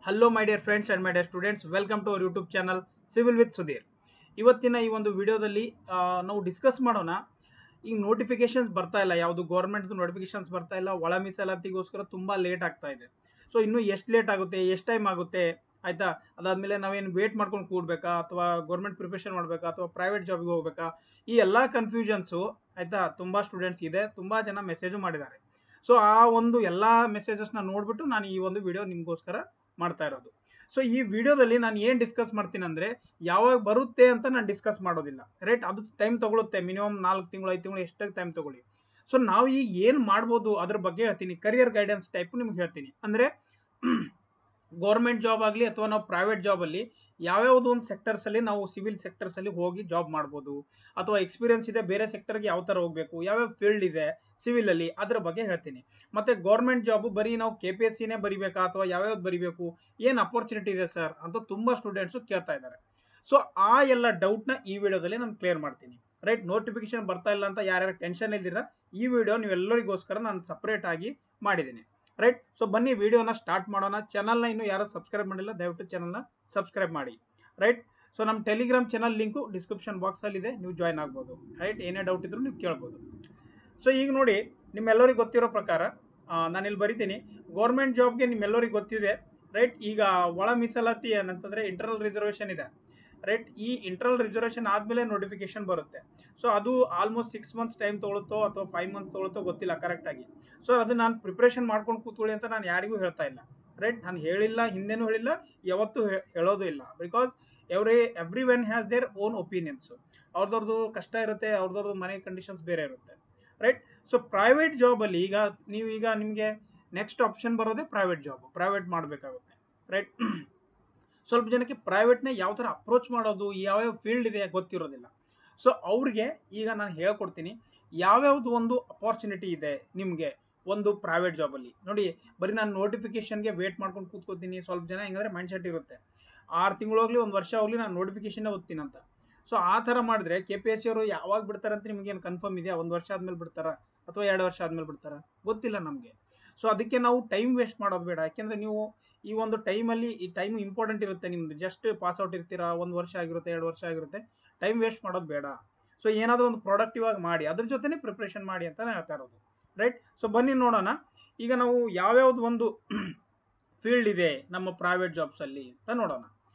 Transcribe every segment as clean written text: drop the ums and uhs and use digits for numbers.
Hello my dear friends and my dear students, welcome to our YouTube channel civil with Sudhir. ಇವತ್ತಿನ ಈ ಒಂದು ವಿಡಿಯೋದಲ್ಲಿ ನಾವು ಡಿಸ್ಕಸ್ ಮಾಡೋಣ. ಈಗ ನೋಟಿಫಿಕೇಶನ್ಸ್ ಬರ್ತಾ ಇಲ್ಲ, ಯಾವುದು ಗೌರ್ಮೆಂಟ್ ನೋಟಿಫಿಕೇಶನ್ಸ್ ಬರ್ತಾ ಇಲ್ಲ. ಒಳ ಮೀಸಲಾತಿಗೋಸ್ಕರ ತುಂಬಾ ಲೇಟ್ ಆಗ್ತಾ ಇದೆ. ಸೊ ಇನ್ನು ಎಷ್ಟು ಲೇಟ್ ಆಗುತ್ತೆ, ಎಷ್ಟು ಟೈಮ್ ಆಗುತ್ತೆ, ಆಯ್ತಾ? ಅದಾದ್ಮೇಲೆ ನಾವೇನು ವೇಟ್ ಮಾಡ್ಕೊಂಡು ಕೂಡ್ಬೇಕಾ, ಅಥವಾ ಗೌರ್ಮೆಂಟ್ ಪ್ರಿಪರೇಷನ್ ಮಾಡಬೇಕಾ, ಅಥವಾ ಪ್ರೈವೇಟ್ ಜಾಬ್ಗೆ ಹೋಗ್ಬೇಕಾ? ಈ ಎಲ್ಲಾ ಕನ್ಫ್ಯೂಷನ್ಸು ಆಯ್ತಾ ತುಂಬಾ ಸ್ಟೂಡೆಂಟ್ಸ್ ಇದೆ, ತುಂಬಾ ಜನ ಮೆಸೇಜ್ ಮಾಡಿದ್ದಾರೆ. ಸೊ ಆ ಒಂದು ಎಲ್ಲಾ ಮೆಸೇಜಸ್ನ ನೋಡ್ಬಿಟ್ಟು ನಾನು ಈ ಒಂದು ವಿಡಿಯೋ ನಿಮ್ಗೋಸ್ಕರ ಮಾಡ್ತಾ ಇರೋದು. ಸೊ ಈ ವಿಡಿಯೋದಲ್ಲಿ ನಾನು ಏನ್ ಡಿಸ್ಕಸ್ ಮಾಡ್ತೀನಿ ಅಂದ್ರೆ, ಯಾವಾಗ ಬರುತ್ತೆ ಅಂತ ನಾನು ಡಿಸ್ಕಸ್ ಮಾಡೋದಿಲ್ಲ, ರೈಟ್? ಅದು ಟೈಮ್ ತಗೊಳುತ್ತೆ, ಮಿನಿಮಮ್ 4 ತಿಂಗಳು 5 ತಿಂಗಳು ಎಷ್ಟೇ ಟೈಮ್ ತಗೊಳ್ಳಿ. ಸೊ ನಾವು ಈಗ ಏನ್ ಮಾಡ್ಬೋದು ಅದ್ರ ಬಗ್ಗೆ ಹೇಳ್ತೀನಿ. ಕರಿಯರ್ ಗೈಡೆನ್ಸ್ ಟೈಪ್ ನಿಮ್ಗೆ ಹೇಳ್ತೀನಿ. ಅಂದ್ರೆ ಗೌರ್ಮೆಂಟ್ ಜಾಬ್ ಆಗಲಿ ಅಥವಾ ನಾವು ಪ್ರೈವೇಟ್ ಜಾಬ್ ಅಲ್ಲಿ ಯಾವ್ಯಾವ್ದು ಒಂದು ಸೆಕ್ಟರ್ಸ್ ಅಲ್ಲಿ ನಾವು ಸಿವಿಲ್ ಸೆಕ್ಟರ್ಸ್ ಅಲ್ಲಿ ಹೋಗಿ ಜಾಬ್ ಮಾಡ್ಬೋದು, ಅಥವಾ ಎಕ್ಸ್ಪೀರಿಯನ್ಸ್ ಇದೆ ಬೇರೆ ಸೆಕ್ಟರ್ಗೆ ಯಾವ ತರ ಹೋಗ್ಬೇಕು, ಯಾವ್ಯಾವ ಫೀಲ್ಡ್ ಇದೆ ಸಿವಿಲ್ ಅಲ್ಲಿ, ಅದ್ರ ಬಗ್ಗೆ ಹೇಳ್ತೀನಿ. ಮತ್ತೆ ಗೌರ್ಮೆಂಟ್ ಜಾಬ್ ಬರೀ ನಾವು KPSC ನೇ ಬರಿಬೇಕಾ, ಅಥವಾ ಯಾವ್ಯಾವ್ದು ಬರಿಬೇಕು, ಏನ್ ಅಪರ್ಚುನಿಟಿ ಇದೆ ಸರ್ ಅಂತ ತುಂಬಾ ಸ್ಟೂಡೆಂಟ್ಸ್ ಕೇಳ್ತಾ ಇದ್ದಾರೆ. ಸೊ ಆ ಎಲ್ಲ ಡೌಟ್ ನ ಈ ವಿಡಿಯೋದಲ್ಲಿ ನಾನು ಕ್ಲಿಯರ್ ಮಾಡ್ತೀನಿ, ರೈಟ್? ನೋಟಿಫಿಕೇಶನ್ ಬರ್ತಾ ಇಲ್ಲ ಅಂತ ಯಾರ್ಯಾರು ಟೆನ್ಷನ್ ಇದ್ದೀರಾ, ಈ ವಿಡಿಯೋ ನೀವೆಲ್ಲರಿಗೋಸ್ಕರ ನಾನು ಸಪರೇಟ್ ಆಗಿ ಮಾಡಿದ್ದೀನಿ, ರೈಟ್? ಸೊ ಬನ್ನಿ ವಿಡಿಯೋನ ಸ್ಟಾರ್ಟ್ ಮಾಡೋಣ. ಚಾನಲ್ನ ಇನ್ನು ಯಾರು ಸಬ್ಸ್ಕ್ರೈಬ್ ಮಾಡಿಲ್ಲ, ದಯವಿಟ್ಟು ಚಾನಲ್ನ ಸಬ್ಸ್ಕ್ರೈಬ್ ಮಾಡಿ, ರೈಟ್? ಸೊ ನಮ್ಮ Telegram channel link description box ಅಲ್ಲಿ ಇದೆ, ನೀವು ಜಾಯ್ನ್ ಆಗ್ಬೋದು, ರೈಟ್? ಏನೇ ಡೌಟ್ ಇದ್ರು ನೀವು ಕೇಳ್ಬೋದು. ಸೊ ಈಗ ನೋಡಿ, ನಿಮ್ಮೆಲ್ಲರಿಗೂ ಗೊತ್ತಿರೋ ಪ್ರಕಾರ ನಾನು ಇಲ್ಲಿ ಬರಿತೀನಿ. ಗೌರ್ಮೆಂಟ್ ಜಾಬ್ಗೆ ನಿಮ್ಮೆಲ್ಲರಿಗೂ ಗೊತ್ತಿದೆ, ರೈಟ್? ಈಗ ಒಳ ಮೀಸಲಾತಿ ಏನಂತಂದ್ರೆ ಇಂಟರ್ನಲ್ ರಿಸರ್ವೇಶನ್ ಇದೆ, ರೈಟ್? ಈ ಇಂಟರ್ನಲ್ ರಿಸರ್ವೇಶನ್ ಆದ್ಮೇಲೆ ನೋಟಿಫಿಕೇಶನ್ ಬರುತ್ತೆ. ಸೊ ಅದು ಆಲ್ಮೋಸ್ಟ್ 6 ಮಂತ್ಸ್ ಟೈಮ್ ತಗೊಳುತ್ತೋ ಅಥವಾ 5 ಮಂತ್ಸ್ ತಗೊಳುತ್ತೋ ಗೊತ್ತಿಲ್ಲ ಕರೆಕ್ಟ್ ಆಗಿ. ಸೊ ಅದು ನಾನು ಪ್ರಿಪರೇಷನ್ ಮಾಡ್ಕೊಂಡು ಕೂತ್ಕೊಳ್ಳಿ ಅಂತ ನಾನು ಯಾರಿಗೂ ಹೇಳ್ತಾ ಇಲ್ಲ, ರೈಟ್? ನಾನು ಹೇಳಿಲ್ಲ, ಹಿಂದೆನೂ ಹೇಳಿಲ್ಲ, ಯಾವತ್ತೂ ಹೇಳೋದು ಇಲ್ಲ. Because every one has their own opinions. ಅವ್ರದ್ದು ಕಷ್ಟ ಇರುತ್ತೆ, ಅವ್ರದ್ದು ಮನೆ ಕಂಡೀಷನ್ಸ್ ಬೇರೆ ಇರುತ್ತೆ, ರೈಟ್? ಸೊ ಪ್ರೈವೇಟ್ ಜಾಬ್ ಅಲ್ಲಿ ಈಗ ನಿಮಗೆ ನೆಕ್ಸ್ಟ್ ಆಪ್ಷನ್ ಬರೋದೇ ಪ್ರೈವೇಟ್ ಜಾಬ್, ಪ್ರೈವೇಟ್ ಮಾಡಬೇಕಾಗುತ್ತೆ, ರೈಟ್? ಸ್ವಲ್ಪ ಜನಕ್ಕೆ ಪ್ರೈವೇಟ್ನ ಯಾವ ಥರ ಅಪ್ರೋಚ್ ಮಾಡೋದು, ಯಾವ್ಯಾವ ಫೀಲ್ಡ್ ಇದೆ ಗೊತ್ತಿರೋದಿಲ್ಲ. ಸೊ ಅವ್ರಿಗೆ ಈಗ ನಾನು ಹೇಳ್ಕೊಡ್ತೀನಿ ಯಾವ್ಯಾವ್ದು ಒಂದು ಅಪಾರ್ಚುನಿಟಿ ಇದೆ ನಿಮಗೆ ಒಂದು ಪ್ರೈವೇಟ್ ಜಾಬಲ್ಲಿ. ನೋಡಿ, ಬರೀ ನಾನು ನೋಟಿಫಿಕೇಶನ್ಗೆ ವೇಟ್ ಮಾಡ್ಕೊಂಡು ಕೂತ್ಕೋತೀನಿ. ಸ್ವಲ್ಪ ಜನ ಹೆಂಗಂದ್ರೆ ಮೈಂಡ್ ಸೆಟ್ ಇರುತ್ತೆ, 6 ತಿಂಗಳು ಹೋಗ್ಲಿ 1 ವರ್ಷ ಹೋಗ್ಲಿ ನಾನು ನೋಟಿಫಿಕೇಶನ್ ಓದ್ತೀನಿ ಅಂತ. ಸೊ ಆ ಥರ ಮಾಡಿದ್ರೆ KPSC ಅವರು ಯಾವಾಗ ಬಿಡ್ತಾರೆ ಅಂತ ನಿಮ್ಗೇನು ಕನ್ಫರ್ಮ್ ಇದೆಯಾ? 1 ವರ್ಷ ಆದ್ಮೇಲೆ ಬಿಡ್ತಾರಾ ಅಥವಾ 2 ವರ್ಷ ಆದ್ಮೇಲೆ ಬಿಡ್ತಾರಾ? ಗೊತ್ತಿಲ್ಲ ನಮಗೆ. ಸೊ ಅದಕ್ಕೆ ನಾವು ಟೈಮ್ ವೇಸ್ಟ್ ಮಾಡೋದು ಬೇಡ. ಯಾಕೆಂದ್ರೆ ನೀವು ಈ ಒಂದು ಟೈಮಲ್ಲಿ, ಈ ಟೈಮ್ ಇಂಪಾರ್ಟೆಂಟ್ ಇರುತ್ತೆ ನಿಮ್ದು. ಜಸ್ಟ್ ಪಾಸ್ ಔಟ್ ಇರ್ತೀರಾ, 1 ವರ್ಷ ಆಗಿರುತ್ತೆ, 2 ವರ್ಷ ಆಗಿರುತ್ತೆ, ಟೈಮ್ ವೇಸ್ಟ್ ಮಾಡೋದು ಬೇಡ. ಸೊ ಏನಾದರೂ ಒಂದು ಪ್ರೊಡಕ್ಟಿವ್ ಆಗಿ ಮಾಡಿ, ಅದ್ರ ಜೊತೆನೇ ಪ್ರಿಪ್ರೇಷನ್ ಮಾಡಿ ಅಂತ ಹೇಳ್ತಾ ಇರೋದು, ರೈಟ್? ಸೊ ಬನ್ನಿ ನೋಡೋಣ ಈಗ ನಾವು ಯಾವ್ಯಾವ್ದು ಒಂದು ಫೀಲ್ಡ್ ಇದೆ ನಮ್ಮ ಪ್ರೈವೇಟ್ ಜಾಬ್ಸ್ ಅಲ್ಲಿ ಅಂತ ನೋಡೋಣ.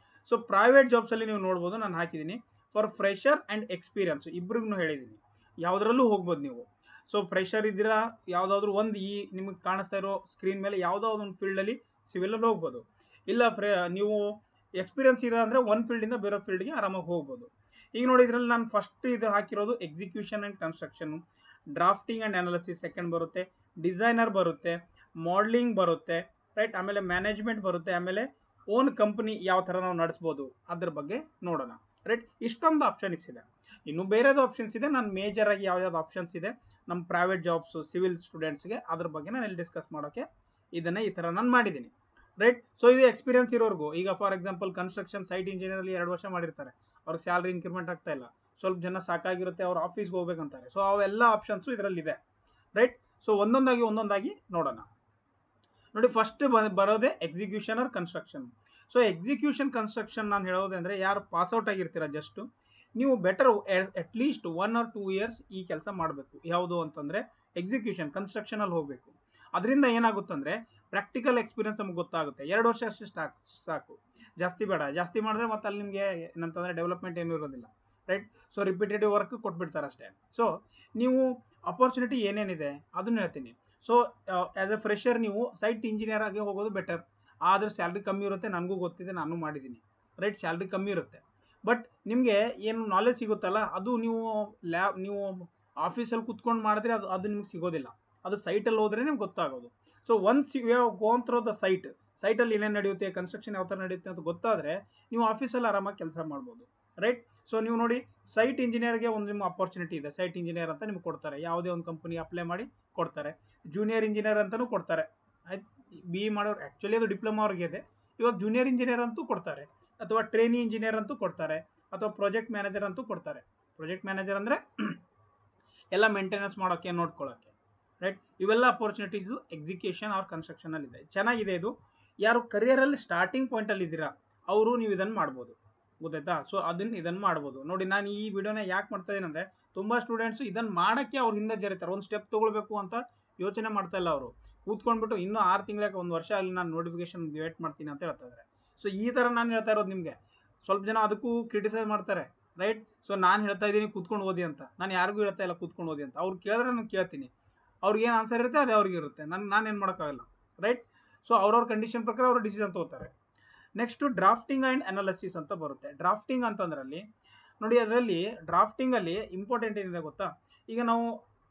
ಸೊ ಪ್ರೈವೇಟ್ ಜಾಬ್ಸ್ ಅಲ್ಲಿ ನೀವು ನೋಡ್ಬೋದು, ನಾನು ಹಾಕಿದ್ದೀನಿ ಫಾರ್ ಫ್ರೆಶರ್ ಅಂಡ್ ಎಕ್ಸ್ಪೀರಿಯನ್ಸ್, ಇಬ್ರಿಗೂ ಹೇಳಿದ್ದೀನಿ. ಯಾವ್ದ್ರಲ್ಲೂ ಹೋಗ್ಬೋದು ನೀವು. ಸೊ ಫ್ರೆಶರ್ ಇದ್ದೀರಾ, ಯಾವ್ದಾದ್ರು ಒಂದು ಈ ನಿಮಗೆ ಕಾಣಿಸ್ತಾ ಇರೋ ಸ್ಕ್ರೀನ್ ಮೇಲೆ ಯಾವ್ದಾದ್ರು ಒಂದು ಫೀಲ್ಡ್ ಅಲ್ಲಿ ಸಿವಿಲ್ ಅಲ್ಲಿ ಹೋಗ್ಬೋದು. ಇಲ್ಲ ನೀವು ಎಕ್ಸ್ಪೀರಿಯನ್ಸ್ ಇದೆ ಅಂದ್ರೆ ಒಂದು ಫೀಲ್ಡ್ ಇಂದ ಬೇರೆ ಫೀಲ್ಡ್ಗೆ ಆರಾಮಾಗಿ ಹೋಗ್ಬೋದು. ಈಗ ನೋಡಿ, ಇದ್ರಲ್ಲಿ ನಾನು ಫಸ್ಟ್ ಇದು ಹಾಕಿರೋದು execution and construction, drafting and analysis second ಬರುತ್ತೆ, ಡಿಸೈನರ್ ಬರುತ್ತೆ, ಮಾಡಲಿಂಗ್ ಬರುತ್ತೆ, ರೈಟ್? ಆಮೇಲೆ ಮ್ಯಾನೇಜ್ಮೆಂಟ್ ಬರುತ್ತೆ, ಆಮೇಲೆ ಓನ್ ಕಂಪನಿ ಯಾವ ಥರ ನಾವು ನಡೆಸ್ಬೋದು ಅದ್ರ ಬಗ್ಗೆ ನೋಡೋಣ, ರೈಟ್? ಇಷ್ಟೊಂದು ಆಪ್ಷನ್ಸ್ ಇದೆ. ಇನ್ನು ಬೇರೆದು ಆಪ್ಷನ್ಸ್ ಇದೆ. ನಾನು ಮೇಜರ್ ಆಗಿ ಯಾವ್ಯಾವ್ದು ಆಪ್ಷನ್ಸ್ ಇದೆ ನಮ್ಮ ಪ್ರೈವೇಟ್ ಜಾಬ್ಸ್ ಸಿವಿಲ್ ಸ್ಟೂಡೆಂಟ್ಸ್ಗೆ, ಅದ್ರ ಬಗ್ಗೆ ನಾನು ಇಲ್ಲಿ ಡಿಸ್ಕಸ್ ಮಾಡೋಕ್ಕೆ ಇದನ್ನ ಈ ಥರ ನಾನು ಮಾಡಿದ್ದೀನಿ, ರೈಟ್? ಸೊ ಇದು ಎಕ್ಸ್ಪೀರಿಯನ್ಸ್ ಇರೋರ್ಗು. ಈಗ for example construction site engineer ಅಲ್ಲಿ 2 ವರ್ಷ ಮಾಡಿರ್ತಾರೆ, ಅವ್ರಿಗೆ ಸ್ಯಾಲ್ರಿ ಇನ್ಕ್ರಿಮೆಂಟ್ ಆಗ್ತಾ ಇಲ್ಲ, ಸ್ವಲ್ಪ ಜನ ಸಾಕಾಗಿರುತ್ತೆ, ಅವ್ರು ಆಫೀಸ್ಗೆ ಹೋಗ್ಬೇಕಂತಾರೆ. ಸೊ ಅವೆಲ್ಲ ಆಪ್ಷನ್ಸು ಇದರಲ್ಲಿ ಇದೆ, ರೈಟ್? ಸೊ ಒಂದೊಂದಾಗಿ ನೋಡೋಣ. ನೋಡಿ, ಫಸ್ಟ್ ಬರೋದೇ execution or construction. So execution construction ನಾನು ಹೇಳೋದಂದ್ರೆ, ಯಾರು ಪಾಸ್ ಔಟ್ ಆಗಿರ್ತೀರಾ ಜಸ್ಟ್, ನೀವು ಬೆಟರ್ ಅಟ್ಲೀಸ್ಟ್ 1 or 2 ಇಯರ್ಸ್ ಈ ಕೆಲಸ ಮಾಡಬೇಕು. ಯಾವುದು ಅಂತಂದ್ರೆ ಎಕ್ಸಿಕ್ಯೂಷನ್ ಕನ್ಸ್ಟ್ರಕ್ಷನ್ ಅಲ್ಲಿ ಹೋಗಬೇಕು. ಅದರಿಂದ ಏನಾಗುತ್ತಂದ್ರೆ ಪ್ರಾಕ್ಟಿಕಲ್ ಎಕ್ಸ್ಪೀರಿಯನ್ಸ್ ನಮ್ಗೆ ಗೊತ್ತಾಗುತ್ತೆ. 2 ವರ್ಷ ಅಷ್ಟೇ ಸಾಕು, ಜಾಸ್ತಿ ಬೇಡ. ಜಾಸ್ತಿ ಮಾಡಿದ್ರೆ ಮತ್ತೆ ಅಲ್ಲಿ ನಿಮಗೆ ಏನಂತಂದ್ರೆ ಡೆವಲಪ್ಮೆಂಟ್ ಏನೂ ಇರೋದಿಲ್ಲ, ರೈಟ್? ಸೊ ರಿಪಿಟೇಟಿವ್ ವರ್ಕ್ ಕೊಟ್ಬಿಡ್ತಾರೆ ಅಷ್ಟೇ. ಸೊ ನೀವು ಅಪರ್ಚುನಿಟಿ ಏನೇನಿದೆ ಅದನ್ನ ಹೇಳ್ತೀನಿ. ಸೊ ಆಸ್ ಎ ಫ್ರೆಶರ್ ನೀವು ಸೈಟ್ ಇಂಜಿನಿಯರ್ ಆಗಿ ಹೋಗೋದು ಬೆಟರ್. ಆದ್ರೆ ಸ್ಯಾಲ್ರಿ ಕಮ್ಮಿ ಇರುತ್ತೆ, ನನಗೂ ಗೊತ್ತಿದೆ, ನಾನು ಮಾಡಿದ್ದೀನಿ, ರೈಟ್? ಸ್ಯಾಲ್ರಿ ಕಮ್ಮಿ ಇರುತ್ತೆ, ಬಟ್ ನಿಮಗೆ ಏನು ನಾಲೆಜ್ ಸಿಗುತ್ತಲ್ಲ, ಅದು ನೀವು ಆಫೀಸಲ್ಲಿ ಕುತ್ಕೊಂಡು ಮಾಡಿದ್ರೆ ಅದು ನಿಮ್ಗೆ ಸಿಗೋದಿಲ್ಲ. ಅದು ಸೈಟಲ್ಲಿ ಹೋದ್ರೆ ನಿಮ್ಗೆ ಗೊತ್ತಾಗೋದು. So once you have gone through the ಸೈಟಲ್ಲಿ ಏನೇನು ನಡೆಯುತ್ತೆ, ಕನ್ಸ್ಟ್ರಕ್ಷನ್ ಯಾವ ಥರ ನಡೆಯುತ್ತೆ ಅಂತ ಗೊತ್ತಾದರೆ ನೀವು ಆಫೀಸಲ್ಲಿ ಆರಾಮಾಗಿ ಕೆಲಸ ಮಾಡ್ಬೋದು, ರೈಟ್? ಸೊ ನೀವು ನೋಡಿ, ಸೈಟ್ ಇಂಜಿನಿಯರ್ಗೆ ಒಂದು ನಿಮ್ಮ ಅಪರ್ಚುನಿಟಿ ಇದೆ. ಸೈಟ್ ಇಂಜಿನಿಯರ್ ಅಂತ ನಿಮ್ಗೆ ಕೊಡ್ತಾರೆ, ಯಾವುದೇ ಒಂದು ಕಂಪನಿ ಅಪ್ಲೈ ಮಾಡಿ ಕೊಡ್ತಾರೆ. ಜೂನಿಯರ್ ಇಂಜಿನಿಯರ್ ಅಂತಲೂ ಕೊಡ್ತಾರೆ, ಆಯ್ತು? BE ಮಾಡೋರು, ಆ್ಯಕ್ಚುಲಿ ಅದು ಡಿಪ್ಲೊಮಾ ಅವ್ರಿಗೆ ಇದೆ, ಇವಾಗ ಜೂನಿಯರ್ ಇಂಜಿನಿಯರ್ ಅಂತೂ ಕೊಡ್ತಾರೆ, ಅಥವಾ ಟ್ರೈನಿ ಇಂಜಿನಿಯರ್ ಅಂತೂ ಕೊಡ್ತಾರೆ, ಅಥವಾ ಪ್ರಾಜೆಕ್ಟ್ ಮ್ಯಾನೇಜರ್ ಅಂತೂ ಕೊಡ್ತಾರೆ. ಪ್ರಾಜೆಕ್ಟ್ ಮ್ಯಾನೇಜರ್ ಅಂದರೆ ಎಲ್ಲ ಮೇಂಟೆನೆನ್ಸ್ ಮಾಡೋಕ್ಕೆ, ನೋಡ್ಕೊಳ್ಳೋಕ್ಕೆ, ರೈಟ್? ಇವೆಲ್ಲ ಅಪರ್ಚುನಿಟೀಸು ಎಕ್ಸಿಕ್ಯೂಷನ್ ಆರ್ ಕನ್ಸ್ಟ್ರಕ್ಷನ್ ಅಲ್ಲಿ ಇದೆ. ಚೆನ್ನಾಗಿದೆ ಇದು. ಯಾರು ಕರಿಯರಲ್ಲಿ ಸ್ಟಾರ್ಟಿಂಗ್ ಪಾಯಿಂಟಲ್ಲಿ ಇದ್ದೀರಾ ಅವರು ನೀವು ಇದನ್ನು ಮಾಡ್ಬೋದು, ಗೊತ್ತಾಯ್ತಾ. ಸೊ ಇದನ್ನು ಮಾಡ್ಬೋದು ನೋಡಿ. ನಾನು ಈ ವಿಡಿಯೋನ ಯಾಕೆ ಮಾಡ್ತಾ ಇದ್ದೀನಿ ಅಂದರೆ, ತುಂಬ ಸ್ಟೂಡೆಂಟ್ಸು ಇದನ್ನು ಮಾಡೋಕ್ಕೆ ಅವ್ರು ಹಿಂದೆ ಜರಿತಾರೆ, ಒಂದು ಸ್ಟೆಪ್ ತೊಗೊಳ್ಬೇಕು ಅಂತ ಯೋಚನೆ ಮಾಡ್ತಾ ಇಲ್ಲ. ಅವರು ಕೂತ್ಕೊಂಡ್ಬಿಟ್ಟು ಇನ್ನೂ 6 ತಿಂಗಳಿಗೆ 1 ವರ್ಷ ಅಲ್ಲಿ ನಾನು ನೋಟಿಫಿಕೇಶನ್ ವೇಟ್ ಮಾಡ್ತೀನಿ ಅಂತ ಹೇಳ್ತಾ ಇದ್ದಾರೆ. ಸೊ ಈ ಥರ ನಾನು ಹೇಳ್ತಾ ಇರೋದು ನಿಮಗೆ. ಸ್ವಲ್ಪ ಜನ ಅದಕ್ಕೂ ಕ್ರಿಟಿಸೈಸ್ ಮಾಡ್ತಾರೆ, ರೈಟ್. ಸೊ ನಾನು ಹೇಳ್ತಾ ಇದ್ದೀನಿ ಕೂತ್ಕೊಂಡು ಓದಿ ಅಂತ, ನಾನು ಯಾರಿಗೂ ಹೇಳ್ತಾ ಇಲ್ಲ ಕೂತ್ಕೊಂಡು ಓದಿ ಅಂತ. ಅವ್ರು ಕೇಳಿದ್ರೆ ನಾನು ಕೇಳ್ತೀನಿ, ಅವ್ರಿಗೆ ಏನು ಆನ್ಸರ್ ಇರುತ್ತೆ ಅದೇ ಅವ್ರಿಗೆ ಇರುತ್ತೆ, ನಾನೇನು ಮಾಡೋಕ್ಕಾಗಲ್ಲ, ರೈಟ್. ಸೊ ಅವ್ರವ್ರ ಕಂಡೀಷನ್ ಪ್ರಕಾರ ಅವರು ಡಿಸಿಷನ್ ತಗೋತಾರೆ. ನೆಕ್ಸ್ಟು ಡ್ರಾಫ್ಟಿಂಗ್ ಆ್ಯಂಡ್ ಅನಾಲಿಸಿಸ್ ಅಂತ ಬರುತ್ತೆ. ಡ್ರಾಫ್ಟಿಂಗ್ ಅಂತಂದ್ರಲ್ಲಿ ನೋಡಿ, ಅದರಲ್ಲಿ ಡ್ರಾಫ್ಟಿಂಗಲ್ಲಿ ಇಂಪಾರ್ಟೆಂಟ್ ಏನಿದೆ ಗೊತ್ತಾ. ಈಗ ನಾವು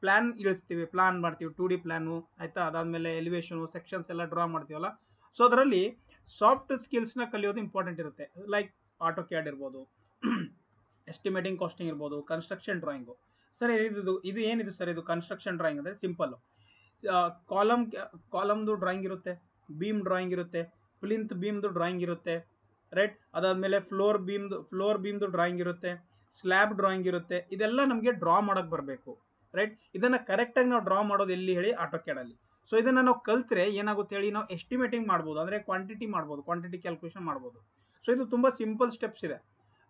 ಪ್ಲ್ಯಾನ್ ಇಳಿಸ್ತೀವಿ, ಪ್ಲಾನ್ ಮಾಡ್ತೀವಿ, 2D ಪ್ಲ್ಯಾನು ಆಯಿತಾ. ಅದಾದಮೇಲೆ ಎಲಿವೇಶನು, ಸೆಕ್ಷನ್ಸ್ ಎಲ್ಲ ಡ್ರಾ ಮಾಡ್ತೀವಲ್ಲ. ಸೊ ಅದರಲ್ಲಿ ಸಾಫ್ಟ್ ಸ್ಕಿಲ್ಸ್ನ ಕಲಿಯೋದು ಇಂಪಾರ್ಟೆಂಟ್ ಇರುತ್ತೆ. ಲೈಕ್ ಆಟೋ ಕ್ಯಾಡ್ ಇರ್ಬೋದು, ಎಸ್ಟಿಮೇಟಿಂಗ್ ಕಾಸ್ಟಿಂಗ್ ಇರ್ಬೋದು, ಕನ್ಸ್ಟ್ರಕ್ಷನ್ ಡ್ರಾಯಿಂಗು. ಸರ್ ಇದು ಏನಿದು ಸರ್, ಇದು ಕನ್ಸ್ಟ್ರಕ್ಷನ್ ಡ್ರಾಯಿಂಗ್ ಅಂದರೆ ಸಿಂಪಲ್ಲು. ಕಾಲಮ್ದು ಡ್ರಾಯಿಂಗ್ ಇರುತ್ತೆ, ಬೀಮ್ ಡ್ರಾಯಿಂಗ್ ಇರುತ್ತೆ, ಪ್ಲಿಂತ್ ಬೀಮ್ದು ಡ್ರಾಯಿಂಗ್ ಇರುತ್ತೆ, ರೈಟ್. ಅದಾದಮೇಲೆ ಫ್ಲೋರ್ ಬೀಮ್ದು ಡ್ರಾಯಿಂಗ್ ಇರುತ್ತೆ, ಸ್ಲ್ಯಾಬ್ ಡ್ರಾಯಿಂಗ್ ಇರುತ್ತೆ. ಇದೆಲ್ಲ ನಮಗೆ ಡ್ರಾ ಮಾಡೋಕ್ಕೆ ಬರಬೇಕು, ರೈಟ್. ಇದನ್ನು ಕರೆಕ್ಟಾಗಿ ನಾವು ಡ್ರಾ ಮಾಡೋದು ಎಲ್ಲಿ ಹೇಳಿ, ಆಟೋ ಕ್ಯಾಡಲ್ಲಿ. ಸೊ ಇದನ್ನು ನಾವು ಕಲ್ತ್ರೆ ಏನಾಗುತ್ತೆ ಹೇಳಿ, ನಾವು ಎಸ್ಟಿಮೇಟಿಂಗ್ ಮಾಡ್ಬೋದು, ಅಂದರೆ ಕ್ವಾಂಟಿಟಿ ಮಾಡ್ಬೋದು, ಕ್ವಾಂಟಿಟಿ ಕ್ಯಾಲ್ಕುಲೇಷನ್ ಮಾಡ್ಬೋದು. ಸೊ ಇದು ತುಂಬ ಸಿಂಪಲ್ ಸ್ಟೆಪ್ಸ್ ಇದೆ.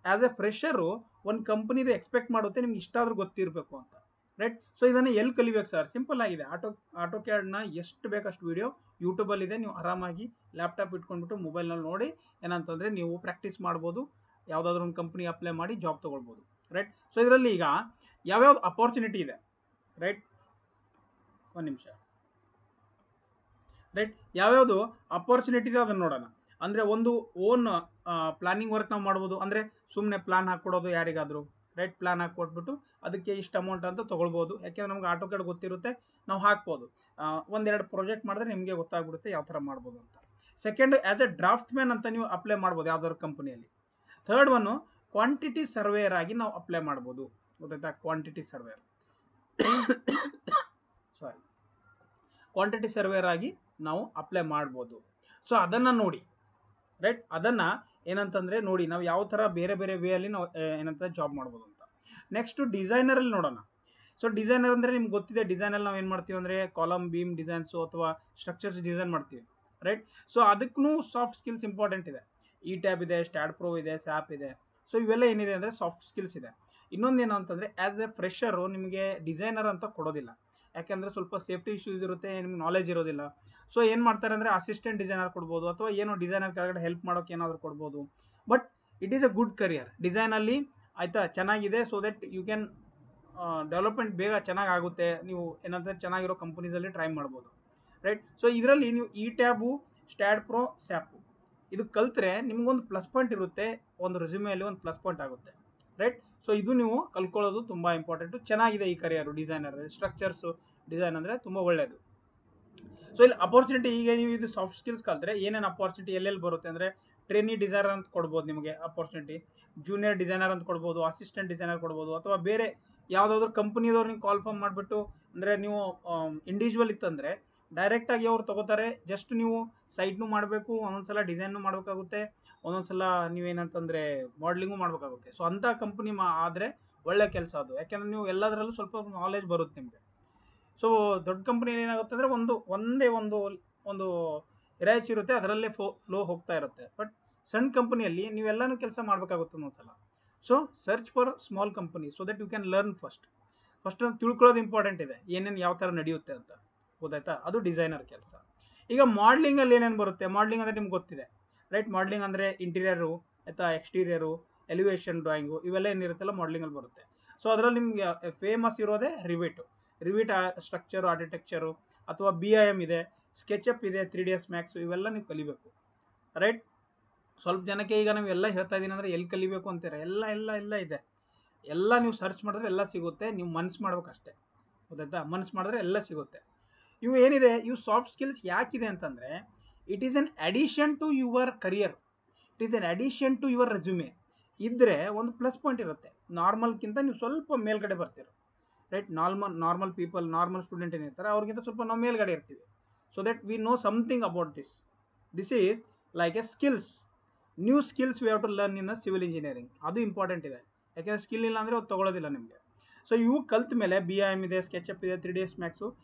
ಆ್ಯಸ್ ಎ ಫ್ರೆಷರು ಒಂದು ಕಂಪ್ನಿದು ಎಕ್ಸ್ಪೆಕ್ಟ್ ಮಾಡುತ್ತೆ ನಿಮ್ಗೆ ಇಷ್ಟಾದರೂ ಗೊತ್ತಿರಬೇಕು ಅಂತ, ರೈಟ್. ಸೊ ಇದನ್ನು ಎಲ್ಲಿ ಕಲಿಬೇಕು ಸರ್, ಸಿಂಪಲ್ ಆಗಿದೆ. ಆಟೋ ಕ್ಯಾಡ್ನ ಎಷ್ಟು ಬೇಕಷ್ಟು ವೀಡಿಯೋ ಯೂಟ್ಯೂಬಲ್ಲಿದೆ, ನೀವು ಆರಾಮಾಗಿ ಲ್ಯಾಪ್ಟಾಪ್ ಇಟ್ಕೊಂಡ್ಬಿಟ್ಟು ಮೊಬೈಲ್ನಲ್ಲಿ ನೋಡಿ ಏನಂತಂದರೆ ನೀವು ಪ್ರಾಕ್ಟೀಸ್ ಮಾಡ್ಬೋದು, ಯಾವುದಾದ್ರೂ ಒಂದು ಕಂಪ್ನಿ ಅಪ್ಲೈ ಮಾಡಿ ಜಾಬ್ ತೊಗೊಳ್ಬೋದು, ರೈಟ್. ಸೊ ಇದರಲ್ಲಿ ಈಗ ಯಾವ್ಯಾವ್ದು ಅಪಾರ್ಚುನಿಟಿ ಇದೆ, ರೈಟ್. ಒಂದು ನಿಮಿಷ, ರೈಟ್. ಯಾವ್ಯಾವುದು ಅಪಾರ್ಚುನಿಟಿ ಇದೆ ಅದನ್ನು ನೋಡೋಣ. ಅಂದರೆ ಒಂದು ಓನ್ ಪ್ಲಾನಿಂಗ್ ವರ್ಕ್ ನಾವು ಮಾಡ್ಬೋದು, ಅಂದರೆ ಸುಮ್ಮನೆ ಪ್ಲಾನ್ ಹಾಕ್ಕೊಡೋದು ಯಾರಿಗಾದರೂ, ರೈಟ್. ಪ್ಲಾನ್ ಹಾಕ್ಕೊಟ್ಬಿಟ್ಟು ಅದಕ್ಕೆ ಇಷ್ಟು ಅಮೌಂಟ್ ಅಂತ ತೊಗೊಳ್ಬೋದು, ಯಾಕೆಂದರೆ ನಮ್ಗೆ ಆಟೋ ಕ್ಯಾಡ್ ಗೊತ್ತಿರುತ್ತೆ, ನಾವು ಹಾಕ್ಬೋದು. 1-2 ಪ್ರಾಜೆಕ್ಟ್ ಮಾಡಿದ್ರೆ ನಿಮಗೆ ಗೊತ್ತಾಗ್ಬಿಡುತ್ತೆ ಯಾವ ಥರ ಮಾಡ್ಬೋದು ಅಂತ. Second, as A draft man ಅಂತ ನೀವು ಅಪ್ಲೈ ಮಾಡ್ಬೋದು ಯಾವ್ದಾದ್ರು ಕಂಪನಿಯಲ್ಲಿ. ಥರ್ಡ್ ಒನ್ನು, ಕ್ವಾಂಟಿಟಿ ಸರ್ವೇಯರ್ ಆಗಿ ನಾವು ಅಪ್ಲೈ ಮಾಡ್ಬೋದು, ಗೊತ್ತಾಯ್ತಾ. ಕ್ವಾಂಟಿಟಿ ಸರ್ವೇಯರ್ ಕ್ವಾಂಟಿಟಿ ಸರ್ವೇಯರ್ ಆಗಿ ನಾವು ಅಪ್ಲೈ ಮಾಡ್ಬೋದು. ಸೊ ಅದನ್ನು ನೋಡಿ, ರೈಟ್. ಅದನ್ನು ಏನಂತಂದರೆ ನೋಡಿ, ನಾವು ಯಾವ ಥರ ಬೇರೆ ಬೇರೆ ವೇಯಲ್ಲಿ ನಾವು ಏನಂತ ಜಾಬ್ ಮಾಡ್ಬೋದು ಅಂತ. ನೆಕ್ಸ್ಟು ಡಿಸೈನರಲ್ಲಿ ನೋಡೋಣ. ಸೊ ಡಿಸೈನರ್ ಅಂದರೆ ನಿಮ್ಗೆ ಗೊತ್ತಿದೆ, ಡಿಸೈನಲ್ಲಿ ನಾವು ಏನು ಮಾಡ್ತೀವಿ ಅಂದರೆ ಕಾಲಮ್ ಬೀಮ್ ಡಿಸೈನ್ಸು ಅಥವಾ ಸ್ಟ್ರಕ್ಚರ್ಸ್ ಡಿಸೈನ್ ಮಾಡ್ತೀವಿ, ರೈಟ್. ಸೊ ಅದಕ್ಕೂ ಸಾಫ್ಟ್ ಸ್ಕಿಲ್ಸ್ ಇಂಪಾರ್ಟೆಂಟ್ ಇದೆ. ಈ ಟ್ಯಾಬ್ ಇದೆ, ಸ್ಟ್ಯಾಡ್ ಪ್ರೋ ಇದೆ, ಸ್ಯಾಪ್ ಇದೆ. ಸೊ ಇವೆಲ್ಲ ಏನಿದೆ ಅಂದರೆ ಸಾಫ್ಟ್ ಸ್ಕಿಲ್ಸ್ ಇದೆ. ಇನ್ನೊಂದು ಏನು ಅಂತಂದರೆ, ಆ್ಯಸ್ ಎ ಫ್ರೆಷರು ನಿಮಗೆ ಡಿಸೈನರ್ ಅಂತ ಕೊಡೋದಿಲ್ಲ, ಯಾಕೆಂದರೆ ಸ್ವಲ್ಪ ಸೇಫ್ಟಿ ಇಶ್ಯೂಸ್ ಇರುತ್ತೆ, ನಿಮ್ಗೆ ನಾಲೆಜ್ ಇರೋದಿಲ್ಲ. ಸೊ ಏನು ಮಾಡ್ತಾರೆ ಅಂದರೆ ಅಸಿಸ್ಟೆಂಟ್ ಡಿಸೈನರ್ ಕೊಡ್ಬೋದು, ಅಥವಾ ಏನೋ ಡಿಸೈನರ್ ಕೆಳಗಡೆ ಹೆಲ್ಪ್ ಮಾಡೋಕೆ ಏನಾದರೂ ಕೊಡ್ಬೋದು. But it is a good career ಡಿಸೈನಲ್ಲಿ, ಆಯಿತಾ. ಚೆನ್ನಾಗಿದೆ. So that you can development ಬೇಗ ಚೆನ್ನಾಗಿ ಆಗುತ್ತೆ, ನೀವು ಏನಂದರೆ ಚೆನ್ನಾಗಿರೋ ಕಂಪನೀಸಲ್ಲಿ ಟ್ರೈ ಮಾಡ್ಬೋದು, ರೈಟ್. ಸೊ ಇದರಲ್ಲಿ ನೀವು ಈ ಟ್ಯಾಬು, ಸ್ಟ್ಯಾಡ್ ಪ್ರೋ, ಸ್ಯಾಪು ಇದು ಕಲ್ತ್ರೆ ನಿಮಗೊಂದು ಪ್ಲಸ್ ಪಾಯಿಂಟ್ ಇರುತ್ತೆ, ಒಂದು ರೆಸ್ಯೂಮೆಯಲ್ಲಿ ಒಂದು ಪ್ಲಸ್ ಪಾಯಿಂಟ್ ಆಗುತ್ತೆ, ರೈಟ್. ಸೊ ಇದು ನೀವು ಕಲ್ತ್ಕೊಳ್ಳೋದು ತುಂಬ ಇಂಪಾರ್ಟೆಂಟು. ಚೆನ್ನಾಗಿದೆ ಈ ಕರಿಯರು, ಡಿಸೈನರ್, ಸ್ಟ್ರಕ್ಚರ್ಸು ಡಿಸೈನ್ ಅಂದರೆ ತುಂಬ ಒಳ್ಳೆಯದು. ಸೊ ಇಲ್ಲಿ ಅಪಾರ್ಚುನಿಟಿ, ಈಗ ನೀವು ಇದು ಸಾಫ್ಟ್ ಸ್ಕಿಲ್ಸ್ ಕಲ್ತ್ರೆ ಏನೇನು ಅಪಾರ್ಚುನಿಟಿ ಎಲ್ಲೆಲ್ಲಿ ಬರುತ್ತೆ ಅಂದರೆ, ಟ್ರೈನಿ ಡಿಸೈನರ್ ಅಂತ ಕೊಡ್ಬೋದು ನಿಮಗೆ ಅಪಾರ್ಚುನಿಟಿ, ಜೂನಿಯರ್ ಡಿಸೈನರ್ ಅಂತ ಕೊಡ್ಬೋದು, ಅಸಿಸ್ಟೆಂಟ್ ಡಿಸೈನರ್ ಕೊಡ್ಬೋದು, ಅಥವಾ ಬೇರೆ ಯಾವುದಾದ್ರೂ ಕಂಪ್ನಿದವ್ರು ನೀವು ಕಾಲ್ ಫಾರ್ಮ್ ಮಾಡಿಬಿಟ್ಟು, ಅಂದರೆ ನೀವು ಇಂಡಿವಿಜುವಲ್ ಇತ್ತಂದರೆ ಡೈರೆಕ್ಟಾಗಿ ಅವ್ರು ತೊಗೋತಾರೆ. ಜಸ್ಟ್ ನೀವು ಸೈಟ್ನು ಮಾಡಬೇಕು, ಒಂದೊಂದ್ಸಲ ಡಿಸೈನು ಮಾಡಬೇಕಾಗುತ್ತೆ, ಒಂದೊಂದ್ಸಲ ನೀವೇನಂತಂದರೆ ಮಾಡಲಿಂಗು ಮಾಡಬೇಕಾಗುತ್ತೆ. ಸೊ ಅಂಥ ಕಂಪ್ನಿ ಆದರೆ ಒಳ್ಳೆ ಕೆಲಸ ಅದು, ಯಾಕೆಂದರೆ ನೀವು ಎಲ್ಲದರಲ್ಲೂ ಸ್ವಲ್ಪ ನಾಲೆಜ್ ಬರುತ್ತೆ ನಿಮಗೆ. ಸೊ ದೊಡ್ಡ ಕಂಪ್ನಿಯಲ್ಲಿ ಏನಾಗುತ್ತೆ ಅಂದರೆ ಒಂದೇ ಒಂದು ರ್ಯಾಚ್ ಇರುತ್ತೆ, ಅದರಲ್ಲೇ ಫ್ಲೋ ಹೋಗ್ತಾ ಇರುತ್ತೆ. ಬಟ್ ಸಣ್ಣ ಕಂಪನಿಯಲ್ಲಿ ನೀವೆಲ್ಲನೂ ಕೆಲಸ ಮಾಡಬೇಕಾಗುತ್ತೆ ಒಂದೊಂದ್ಸಲ. So search for small company so that you can learn first ತಿಳ್ಕೊಳ್ಳೋದು ಇಂಪಾರ್ಟೆಂಟ್ ಇದೆ, ಏನೇನು ಯಾವ ಥರ ನಡೆಯುತ್ತೆ ಅಂತ, ಗೊತ್ತಾಯ್ತಾ. ಅದು ಡಿಸೈನರ್ ಕೆಲಸ. ಈಗ ಮಾಡ್ಲಿಂಗಲ್ಲಿ ಏನೇನು ಬರುತ್ತೆ, ಮಾಡ್ಲಿಂಗ್ ಅಂದರೆ ನಿಮ್ಗೆ ಗೊತ್ತಿದೆ, ರೈಟ್. ಮಾಡ್ಲಿಂಗ್ ಅಂದರೆ ಇಂಟೀರಿಯರು, ಆಯಿತಾ, ಎಕ್ಸ್ಟೀರಿಯರು, ಎಲಿವೇಶನ್ ಡ್ರಾಯಿಂಗು, ಇವೆಲ್ಲ ಏನಿರುತ್ತಲ್ಲ ಮಾಡ್ಲಿಂಗಲ್ಲಿ ಬರುತ್ತೆ. ಸೊ ಅದರಲ್ಲಿ ನಿಮಗೆ ಫೇಮಸ್ ಇರೋದೇ ರಿವಿಟ್ ಸ್ಟ್ರಕ್ಚರು, ಆರ್ಕಿಟೆಕ್ಚರು, ಅಥವಾ BIM ಇದೆ, ಸ್ಕೆಚಪ್ ಇದೆ, 3ds Max, ಇವೆಲ್ಲ ನೀವು ಕಲಿಬೇಕು, ರೈಟ್. ಸ್ವಲ್ಪ ಜನಕ್ಕೆ ಈಗ ನಾವು ಎಲ್ಲ ಹೇಳ್ತಾ ಇದ್ದೀನಿ ಅಂದರೆ ಎಲ್ಲಿ ಕಲಿಬೇಕು ಅಂತೀರ, ಎಲ್ಲ ಇದೆ. ಎಲ್ಲ ನೀವು ಸರ್ಚ್ ಮಾಡಿದ್ರೆ ಎಲ್ಲ ಸಿಗುತ್ತೆ, ನೀವು ಮನ್ಸು ಮಾಡ್ಬೇಕಷ್ಟೇ, ಗೊತ್ತಾಯ್ತಾ. ಮನ್ಸು ಮಾಡಿದ್ರೆ ಎಲ್ಲ ಸಿಗುತ್ತೆ. ಇವು ಏನಿದೆ, ಇವು ಸಾಫ್ಟ್ ಸ್ಕಿಲ್ಸ್ ಯಾಕಿದೆ ಅಂತಂದರೆ, it is an addition to your career, it is an addition to your resume. ಇದ್ದರೆ ಒಂದು ಪ್ಲಸ್ ಪಾಯಿಂಟ್ ಇರುತ್ತೆ, ನಾರ್ಮಲ್ಗಿಂತ ನೀವು ಸ್ವಲ್ಪ ಮೇಲ್ಗಡೆ ಬರ್ತೀರ, right. Normal people, normal student ಏನಿರ್ತಾರೆ ಅವ್ರಿಗಿಂತ ಸ್ವಲ್ಪ ನಾವು ಮೇಲ್ಗಡೆ ಇರ್ತೀವಿ. So that we know something about this is like a skills, new skills we have to learn in civil engineering. ಅದು ಇಂಪಾರ್ಟೆಂಟ್ ಇದೆ, ಯಾಕೆಂದರೆ ಸ್ಕಿಲ್ ಇಲ್ಲ ಅಂದರೆ ಅದು ತೊಗೊಳ್ಳೋದಿಲ್ಲ ನಿಮಗೆ. ಸೊ ಇವು ಕಲ್ತ ಮೇಲೆ BIM ಇದೆ, ಸ್ಕೆಚಪ್ ಇದೆ, 3ds Max,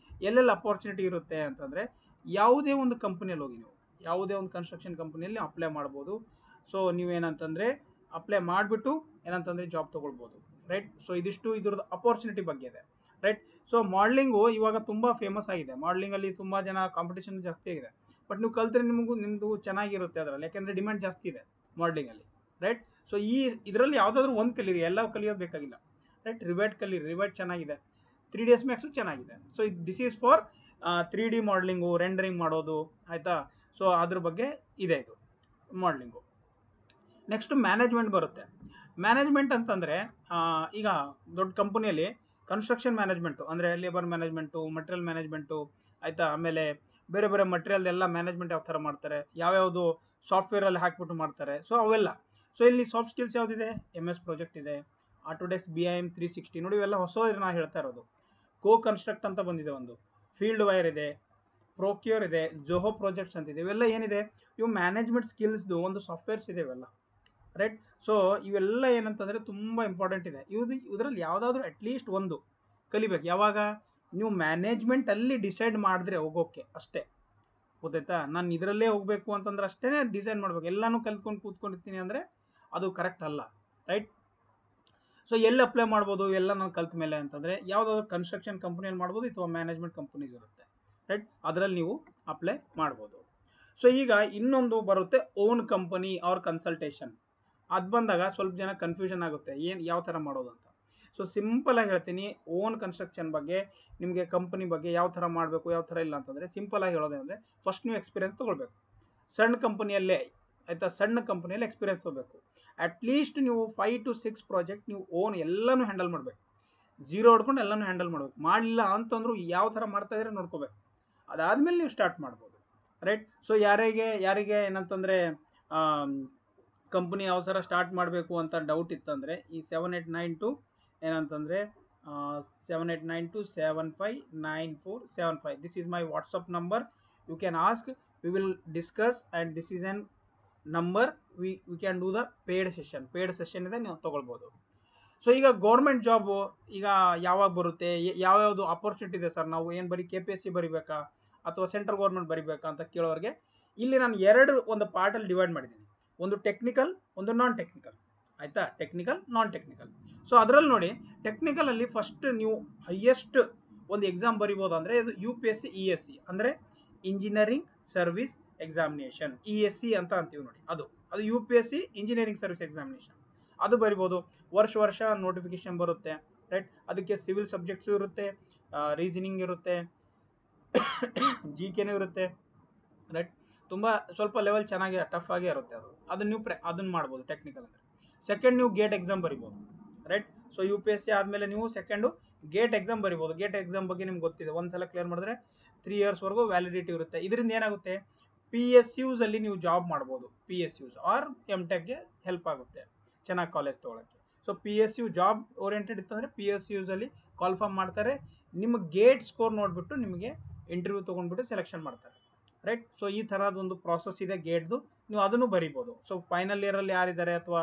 ಎಲ್ಲೆಲ್ಲ ಅಪಾರ್ಚುನಿಟಿ ಇರುತ್ತೆ ಅಂತಂದರೆ, ಯಾವುದೇ ಒಂದು ಕಂಪ್ನಿಯಲ್ಲಿ ಹೋಗಿ ನೀವು ಯಾವುದೇ ಒಂದು ಕನ್ಸ್ಟ್ರಕ್ಷನ್ ಕಂಪನಿಯಲ್ಲಿ ಅಪ್ಲೈ ಮಾಡ್ಬೋದು. ಸೊ ನೀವೇನಂತಂದರೆ ಅಪ್ಲೈ ಮಾಡಿಬಿಟ್ಟು ಏನಂತಂದರೆ ಜಾಬ್ ತೊಗೊಳ್ಬೋದು, ರೈಟ್. ಸೊ ಇದಿಷ್ಟು ಇದ್ರದ್ದು ಅಪರ್ಚುನಿಟಿ ಬಗ್ಗೆ ಇದೆ, ರೈಟ್. ಸೊ ಮಾಡಲಿಂಗು ಇವಾಗ ತುಂಬ ಫೇಮಸ್ ಆಗಿದೆ. ಮಾಡಲಿಂಗಲ್ಲಿ ತುಂಬ ಜನ ಕಾಂಪಿಟೇಷನ್ ಜಾಸ್ತಿ ಆಗಿದೆ. ಬಟ್ ನೀವು ಕಲ್ತ್ರೆ ನಿಮ್ಮದು ಚೆನ್ನಾಗಿರುತ್ತೆ ಅದರಲ್ಲಿ, ಯಾಕೆಂದರೆ ಡಿಮ್ಯಾಂಡ್ ಜಾಸ್ತಿ ಇದೆ ಮಾಡಲಿಂಗಲ್ಲಿ, ರೈಟ್. ಸೊ ಇದರಲ್ಲಿ ಯಾವುದಾದ್ರೂ ಒಂದು ಕಲೀರಿ, ಎಲ್ಲ ಕಲಿಯೋದು ಬೇಕಾಗಿಲ್ಲ, ರೈಟ್. ರಿವೈಟ್ ಕಲೀರಿ, ರಿವೈಟ್ ಚೆನ್ನಾಗಿದೆ. 3ds Max ಚೆನ್ನಾಗಿದೆ. So this is for 3D ಮಾಡಲಿಂಗು, rendering ಮಾಡೋದು, ಆಯಿತಾ. ಸೊ ಅದ್ರ ಬಗ್ಗೆ ಇದೆ ಇದು ಮಾಡಲಿಂಗು. ನೆಕ್ಸ್ಟ್ ಮ್ಯಾನೇಜ್ಮೆಂಟ್ ಬರುತ್ತೆ. ಮ್ಯಾನೇಜ್ಮೆಂಟ್ ಅಂತಂದರೆ ಈಗ ದೊಡ್ಡ ಕಂಪನಿಯಲ್ಲಿ ಕನ್ಸ್ಟ್ರಕ್ಷನ್ ಮ್ಯಾನೇಜ್ಮೆಂಟು ಅಂದರೆ ಲೇಬರ್ ಮ್ಯಾನೇಜ್ಮೆಂಟು, ಮಟೀರಿಯಲ್ ಮ್ಯಾನೇಜ್ಮೆಂಟು, ಆಯಿತಾ. ಆಮೇಲೆ ಬೇರೆ ಬೇರೆ ಮಟೀರಿಯಲ್ದೆಲ್ಲ ಮ್ಯಾನೇಜ್ಮೆಂಟ್ ಯಾವ ಥರ ಮಾಡ್ತಾರೆ, ಯಾವ್ಯಾವುದು ಸಾಫ್ಟ್ವೇರಲ್ಲಿ ಹಾಕಿಬಿಟ್ಟು ಮಾಡ್ತಾರೆ, ಸೊ ಅವೆಲ್ಲ. ಸೊ ಇಲ್ಲಿ ಸಾಫ್ಟ್ ಸ್ಕಿಲ್ಸ್ ಯಾವುದಿದೆ, MS ಪ್ರಾಜೆಕ್ಟ್ ಇದೆ, ಆಟೋಡೆಸ್ಕ್ BIM 360 ನೋಡಿ, ಇವೆಲ್ಲ ಹೊಸ ನಾನು ಹೇಳ್ತಾ ಇರೋದು. ಕೋ ಕನ್ಸ್ಟ್ರಕ್ಟ್ ಅಂತ ಬಂದಿದೆ ಒಂದು, ಫೀಲ್ಡ್ ವೈರ್ ಇದೆ, ಪ್ರೊಕ್ಯೂರ್ ಇದೆ, ಜೋಹೋ ಪ್ರಾಜೆಕ್ಟ್ಸ್ ಅಂತಿದೆ. ಇವೆಲ್ಲ ಏನಿದೆ, ಇವು ಮ್ಯಾನೇಜ್ಮೆಂಟ್ ಸ್ಕಿಲ್ಸ್ದು ಒಂದು ಸಾಫ್ಟ್ವೇರ್ಸ್ ಇದೆ ಇವೆಲ್ಲ, ರೈಟ್. ಸೊ ಇವೆಲ್ಲ ಏನಂತಂದರೆ ತುಂಬ ಇಂಪಾರ್ಟೆಂಟ್ ಇದೆ. ಇದರಲ್ಲಿ ಯಾವುದಾದ್ರೂ ಅಟ್ಲೀಸ್ಟ್ ಒಂದು ಕಲಿಬೇಕು. ಯಾವಾಗ ನೀವು ಮ್ಯಾನೇಜ್ಮೆಂಟಲ್ಲಿ ಡಿಸೈಡ್ ಮಾಡಿದ್ರೆ ಹೋಗೋಕ್ಕೆ ಅಷ್ಟೇ, ಗೊತ್ತಾಯ್ತಾ. ನಾನು ಇದರಲ್ಲೇ ಹೋಗಬೇಕು ಅಂತಂದ್ರೆ ಅಷ್ಟೇ ಡಿಸೈಡ್ ಮಾಡಬೇಕು. ಎಲ್ಲನೂ ಕಲ್ತ್ಕೊಂಡು ಕೂತ್ಕೊಂಡಿರ್ತೀನಿ ಅಂದರೆ ಅದು ಕರೆಕ್ಟ್ ಅಲ್ಲ, ರೈಟ್. ಸೊ ಎಲ್ಲಿ ಅಪ್ಲೈ ಮಾಡ್ಬೋದು ಎಲ್ಲ ನಾನು ಕಲ್ತ ಮೇಲೆ ಅಂತಂದರೆ ಯಾವುದಾದ್ರು ಕನ್ಸ್ಟ್ರಕ್ಷನ್ ಕಂಪ್ನಿಯಲ್ಲಿ ಮಾಡ್ಬೋದು, ಅಥವಾ ಮ್ಯಾನೇಜ್ಮೆಂಟ್ ಕಂಪ್ನೀಸ್ ಇರುತ್ತೆ, ರೈಟ್. ಅದರಲ್ಲಿ ನೀವು ಅಪ್ಲೈ ಮಾಡ್ಬೋದು. ಸೊ ಈಗ ಇನ್ನೊಂದು ಬರುತ್ತೆ ಓನ್ ಕಂಪನಿ ಆರ್ ಕನ್ಸಲ್ಟೇಷನ್. ಅದು ಬಂದಾಗ ಸ್ವಲ್ಪ ಜನ ಕನ್ಫ್ಯೂಷನ್ ಆಗುತ್ತೆ, ಯಾವ ಥರ ಮಾಡೋದು ಅಂತ. ಸೊ ಸಿಂಪಲಾಗಿ ಹೇಳ್ತೀನಿ, ಓನ್ ಕನ್ಸ್ಟ್ರಕ್ಷನ್ ಬಗ್ಗೆ, ನಿಮಗೆ ಕಂಪನಿ ಬಗ್ಗೆ ಯಾವ ಥರ ಮಾಡಬೇಕು ಯಾವ ಥರ ಇಲ್ಲ ಅಂತಂದರೆ ಸಿಂಪಲಾಗಿ ಹೇಳೋದೇನೆಂದರೆ, ಫಸ್ಟ್ ನೀವು ಎಕ್ಸ್ಪೀರಿಯನ್ಸ್ ತೊಗೊಳ್ಬೇಕು ಸಣ್ಣ ಕಂಪನಿಯಲ್ಲೇ, ಆಯಿತಾ. ಸಣ್ಣ ಕಂಪನಿಯಲ್ಲಿ ಎಕ್ಸ್ಪೀರಿಯನ್ಸ್ ತೊಗೋಬೇಕು. ಅಟ್ಲೀಸ್ಟ್ ನೀವು 5 to 6 ಪ್ರಾಜೆಕ್ಟ್ ನೀವು ಓನ್ ಎಲ್ಲನೂ ಹ್ಯಾಂಡಲ್ ಮಾಡಬೇಕು. ಝೀರೋ ಹಿಡ್ಕೊಂಡು ಎಲ್ಲನೂ ಹ್ಯಾಂಡಲ್ ಮಾಡಬೇಕು. ಮಾಡಲಿಲ್ಲ ಅಂತಂದ್ರೂ ಯಾವ ಥರ ಮಾಡ್ತಾ ಇದ್ರೆ ನೋಡ್ಕೋಬೇಕು. ಅದಾದಮೇಲೆ ನೀವು ಸ್ಟಾರ್ಟ್ ಮಾಡ್ಬೋದು, ರೈಟ್. ಸೊ ಯಾರಿಗೆ ಏನಂತಂದರೆ ಕಂಪ್ನಿ ಯಾವ ಥರ ಸ್ಟಾರ್ಟ್ ಮಾಡಬೇಕು ಅಂತ ಡೌಟ್ ಇತ್ತಂದರೆ ಈ 7892 ಏನಂತಂದರೆ 7892759475 this is my WhatsApp number. You can ask, we will discuss, and this is an number. We can do the paid session ಇದೆ, ನೀವು ತೊಗೊಳ್ಬೋದು. ಸೊ ಈಗ ಗೌರ್ಮೆಂಟ್ ಜಾಬು ಈಗ ಯಾವಾಗ ಬರುತ್ತೆ, ಯಾವ್ಯಾವುದು ಅಪರ್ಚುನಿಟಿ ಇದೆ ಸರ್, ನಾವು ಏನು ಬರೀ KPSC ಬರಿಬೇಕಾ ಅಥವಾ ಸೆಂಟ್ರಲ್ ಗೌರ್ಮೆಂಟ್ ಬರಿಬೇಕಾ ಅಂತ ಕೇಳೋರಿಗೆ, ಇಲ್ಲಿ ನಾನು ಒಂದು ಪಾರ್ಟಲ್ಲಿ ಡಿವೈಡ್ ಮಾಡಿದ್ದೀನಿ. ಒಂದು ಟೆಕ್ನಿಕಲ್, ಒಂದು ನಾನ್ ಟೆಕ್ನಿಕಲ್, ಆಯಿತಾ. Technical, non technical. ಸೊ ಅದರಲ್ಲಿ ನೋಡಿ, ಟೆಕ್ನಿಕಲಲ್ಲಿ ಫಸ್ಟ್ ನೀವು ಹೈಯೆಸ್ಟ್ ಒಂದು ಎಕ್ಸಾಮ್ ಬರಿಬೋದು ಅಂದರೆ ಇದು UPSC ESC ಅಂದರೆ ಇಂಜಿನಿಯರಿಂಗ್ ಸರ್ವಿಸ್ ಎಕ್ಸಾಮಿನೇಷನ್, ESC ಅಂತ ಅಂತೀವಿ ನೋಡಿ, ಅದು UPSC ಇಂಜಿನಿಯರಿಂಗ್ ಸರ್ವಿಸ್ ಎಕ್ಸಾಮಿನೇಷನ್. ಅದು ಬರಿಬೋದು. ವರ್ಷ ನೋಟಿಫಿಕೇಶನ್ ಬರುತ್ತೆ, ರೈಟ್. ಅದಕ್ಕೆ ಸಿವಿಲ್ ಸಬ್ಜೆಕ್ಟ್ಸು ಇರುತ್ತೆ, ರೀಸನಿಂಗ್ ಇರುತ್ತೆ, GKನೂ ಇರುತ್ತೆ, ರೈಟ್. ತುಂಬ ಸ್ವಲ್ಪ ಲೆವೆಲ್ ಚೆನ್ನಾಗಿ ಟಫ್ ಆಗೇ ಇರುತ್ತೆ ಅದನ್ನು ಅದನ್ನು ಮಾಡ್ಬೋದು ಟೆಕ್ನಿಕಲ್ ಅಂದರೆ. ಸೆಕೆಂಡ್ ನೀವು ಗೇಟ್ ಎಕ್ಸಾಮ್ ಬರಿಬೋದು, ರೈಟ್. ಸೊ UPSC ಆದಮೇಲೆ ನೀವು ಸೆಕೆಂಡು ಗೇಟ್ ಎಕ್ಸಾಮ್ ಬರಿಬೋದು. ಗೇಟ್ ಎಕ್ಸಾಮ್ ಬಗ್ಗೆ ನಿಮ್ಗೆ ಗೊತ್ತಿದೆ, ಒಂದ್ಸಲ ಕ್ಲಿಯರ್ ಮಾಡಿದ್ರೆ 3 ಇಯರ್ಸ್ವರೆಗೂ ವ್ಯಾಲಿಡಿಟಿ ಇರುತ್ತೆ. ಇದರಿಂದ ಏನಾಗುತ್ತೆ, PSUಸಲ್ಲಿ ನೀವು ಜಾಬ್ ಮಾಡ್ಬೋದು. PSUs ಆರ್ MTechಗೆ ಹೆಲ್ಪ್ ಆಗುತ್ತೆ ಚೆನ್ನಾಗಿ ಕಾಲೇಜ್ ತೊಗೊಳಕ್ಕೆ. ಸೊ PSU ಜಾಬ್ ಓರಿಯೆಂಟೆಡ್ ಇತ್ತಂದರೆ PSUಸಲ್ಲಿ ಕಾಲ್ಫಾರ್ಮ್ ಮಾಡ್ತಾರೆ. ನಿಮ್ಮ ಗೇಟ್ ಸ್ಕೋರ್ ನೋಡಿಬಿಟ್ಟು ನಿಮಗೆ ಇಂಟರ್ವ್ಯೂ ತೊಗೊಂಡ್ಬಿಟ್ಟು ಸೆಲೆಕ್ಷನ್ ಮಾಡ್ತಾರೆ, ರೈಟ್. ಸೊ ಈ ಥರದೊಂದು ಪ್ರಾಸೆಸ್ ಇದೆ ಗೇಟ್ದು, ನೀವು ಅದನ್ನು ಬರಿಬೋದು. ಸೊ ಫೈನಲ್ ಇಯರಲ್ಲಿ ಯಾರಿದ್ದಾರೆ ಅಥವಾ